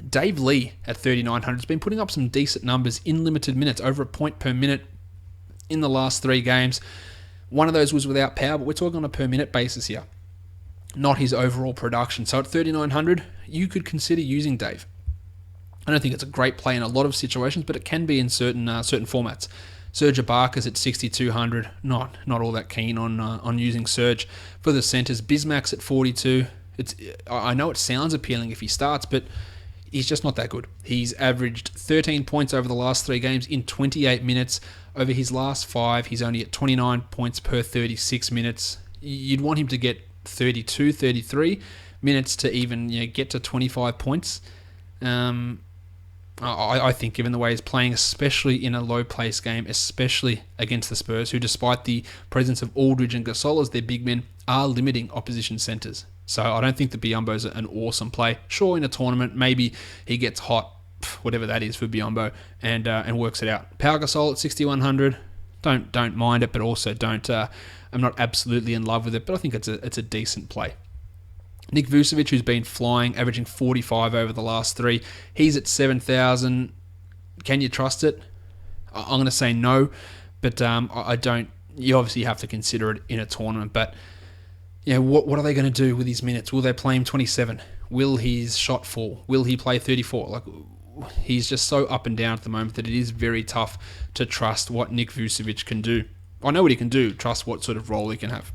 A: Dave Lee at 3,900 has been putting up some decent numbers in limited minutes, over a point per minute in the last 3 games. One of those was without power, but we're talking on a per minute basis here, not his overall production. So at 3,900, you could consider using Dave. I don't think it's a great play in a lot of situations, but it can be in certain formats. Serge Ibaka's at 6,200. Not all that keen on using Serge. For the centers, Bismack's at 42. I know it sounds appealing if he starts, but he's just not that good. He's averaged 13 points over the last 3 games in 28 minutes. Over his last 5, he's only at 29 points per 36 minutes. You'd want him to get 32, 33 minutes to even get to 25 points. I think given the way he's playing, especially in a low-pace game, especially against the Spurs, who despite the presence of Aldridge and Gasol as their big men, are limiting opposition centers. So I don't think that Biyombo's an awesome play. Sure, in a tournament, maybe he gets hot, whatever that is for Biyombo, and works it out. Pau Gasol at 6,100. Don't mind it, but also don't. I'm not absolutely in love with it, but I think it's a decent play. Nick Vucevic, who's been flying, averaging 45 over the last 3. He's at 7,000. Can you trust it? I'm going to say no, but I don't. You obviously have to consider it in a tournament, but what are they going to do with his minutes? Will they play him 27? Will his shot fall? Will he play 34? He's just so up and down at the moment that it is very tough to trust what Nick Vucevic can do. I know what he can do, trust what sort of role he can have.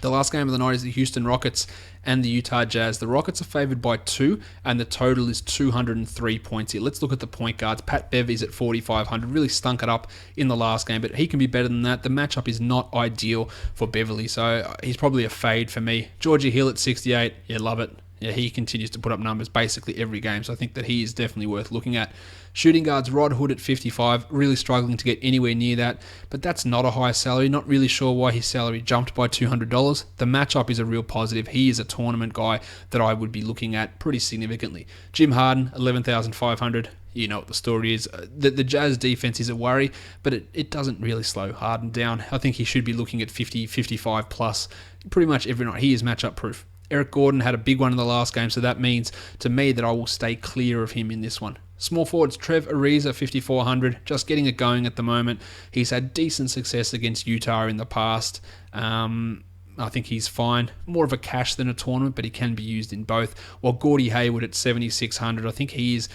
A: The last game of the night is the Houston Rockets and the Utah Jazz. The Rockets are favored by 2, and the total is 203 points here. Let's look at the point guards. Pat Bev is at 4,500. Really stunk it up in the last game, but he can be better than that. The matchup is not ideal for Beverly, so he's probably a fade for me. Georgie Hill at 68. Yeah, love it. Yeah, he continues to put up numbers basically every game, so I think that he is definitely worth looking at. Shooting guards, Rod Hood at 55, really struggling to get anywhere near that, but that's not a high salary. Not really sure why his salary jumped by $200. The matchup is a real positive. He is a tournament guy that I would be looking at pretty significantly. Jim Harden, 11,500. You know what the story is. The Jazz defense is a worry, but it doesn't really slow Harden down. I think he should be looking at 50, 55 plus pretty much every night. He is matchup proof. Eric Gordon had a big one in the last game, so that means to me that I will stay clear of him in this one. Small forwards, Trev Ariza, 5,400, just getting it going at the moment. He's had decent success against Utah in the past. I think he's fine. More of a cash than a tournament, but he can be used in both. While Gordie Hayward at 7,600, I think his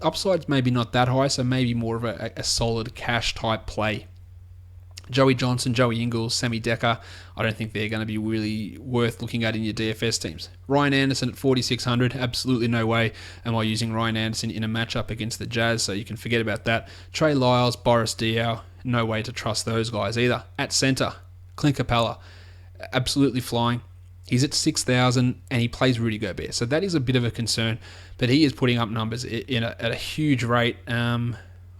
A: upside's maybe not that high, so maybe more of a solid cash type play. Joey Johnson, Joey Ingles, Sammy Decker, I don't think they're going to be really worth looking at in your DFS teams. Ryan Anderson at 4,600, absolutely no way am I using Ryan Anderson in a matchup against the Jazz, so you can forget about that. Trey Lyles, Boris Diaw, no way to trust those guys either. At center, Clint Capella, absolutely flying. He's at 6,000 and he plays Rudy Gobert, so that is a bit of a concern, but he is putting up numbers at a huge rate.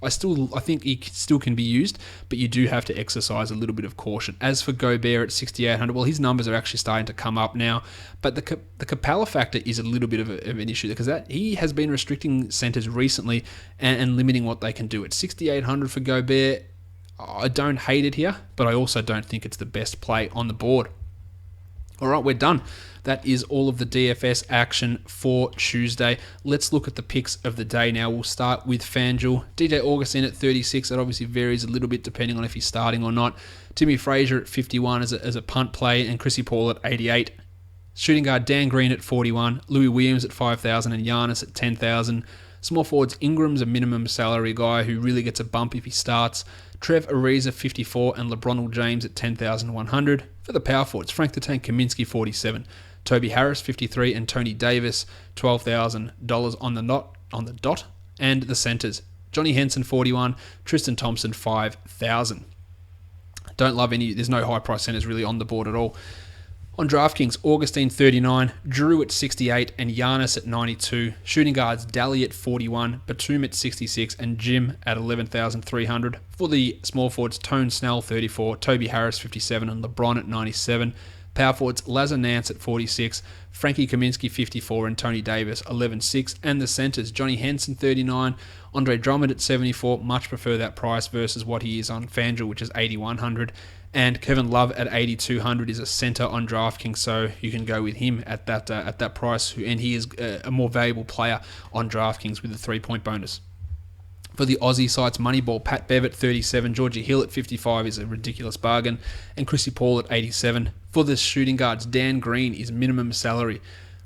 A: I think he still can be used, but you do have to exercise a little bit of caution. As for Gobert at 6,800, well, his numbers are actually starting to come up now, but the Capella factor is a little bit of an issue because he has been restricting centers recently and limiting what they can do. At 6,800 for Gobert, I don't hate it here, but I also don't think it's the best play on the board. All right, we're done. That is all of the DFS action for Tuesday. Let's look at the picks of the day now. We'll start with FanDuel. DJ Augustin at 36. That obviously varies a little bit depending on if he's starting or not. Timmy Frazier at 51 as a punt play, and Chrissy Paul at 88. Shooting guard Dan Green at 41. Louis Williams at 5,000 and Giannis at 10,000. Small forwards, Ingram's a minimum salary guy who really gets a bump if he starts. Trev Ariza 54 and LeBron James at 10,100. For the power forwards, Frank the Tank Kaminsky 47. Toby Harris, 53, and Tony Davis, $12,000 on the dot. And the centers, Johnny Henson, 41, Tristan Thompson, 5,000. Don't love any, there's no high price centers really on the board at all. On DraftKings, Augustine, 39, Drew at 68, and Giannis at 92. Shooting guards, Daly at 41, Batum at 66, and Jim at 11,300. For the small forwards, Tone Snell, 34, Toby Harris, 57, and LeBron at 97. Power forwards, Lazar Nance at 46, Frankie Kaminsky 54, and Tony Davis 11.6. And the centers, Johnny Henson 39, Andre Drummond at 74. Much prefer that price versus what he is on FanDuel, which is 8,100. And Kevin Love at 8,200 is a center on DraftKings, so you can go with him at that price. And he is a more valuable player on DraftKings with a 3-point bonus. For the Aussie sites, Moneyball, Pat Bev at 37, Georgie Hill at 55 is a ridiculous bargain, and Chrissy Paul at 87. For the shooting guards, Dan Green is minimum salary,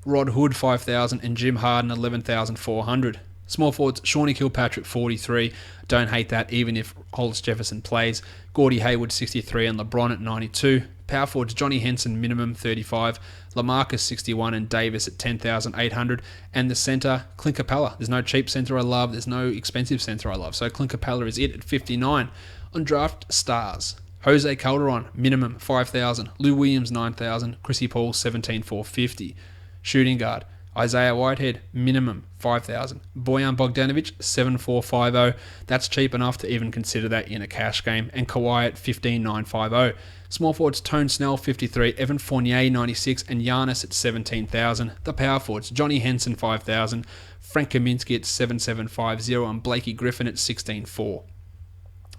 A: Rod Hood 5,000, and Jim Harden 11,400. Small forwards, Shawnee Kilpatrick 43, don't hate that even if Hollis Jefferson plays. Gordie Hayward 63 and LeBron at 92. Power forwards, Johnny Henson minimum 35, LaMarcus 61 and Davis at 10,800. And the center, Clint Capella. There's no cheap center I love, there's no expensive center I love. So Clint Capella is it at 59. On Draft Stars, Jose Calderon minimum 5,000, Lou Williams 9,000, Chrissy Paul 17,450. Shooting guard, Isaiah Whitehead, minimum 5,000. Bojan Bogdanovic, 7,450. That's cheap enough to even consider that in a cash game. And Kawhi at 15,950. Small forwards, Tone Snell, 53. Evan Fournier, 96. And Giannis at 17,000. The power forwards, Johnny Henson, 5,000. Frank Kaminsky at 7,750. And Blakey Griffin at 16,400.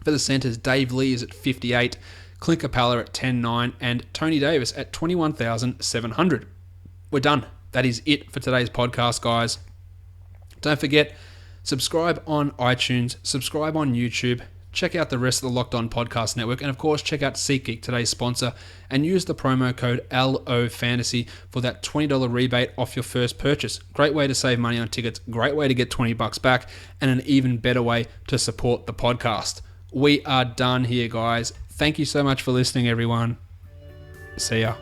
A: For the centers, Dave Lee is at 58. Clint Capella at 10,900. And Tony Davis at 21,700. We're done. That is it for today's podcast, guys. Don't forget, subscribe on iTunes, subscribe on YouTube, check out the rest of the Locked On Podcast Network, and of course, check out SeatGeek, today's sponsor, and use the promo code LOFANTASY for that $20 rebate off your first purchase. Great way to save money on tickets, great way to get $20 back, and an even better way to support the podcast. We are done here, guys. Thank you so much for listening, everyone. See ya.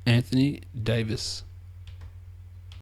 A: Anthony Davis.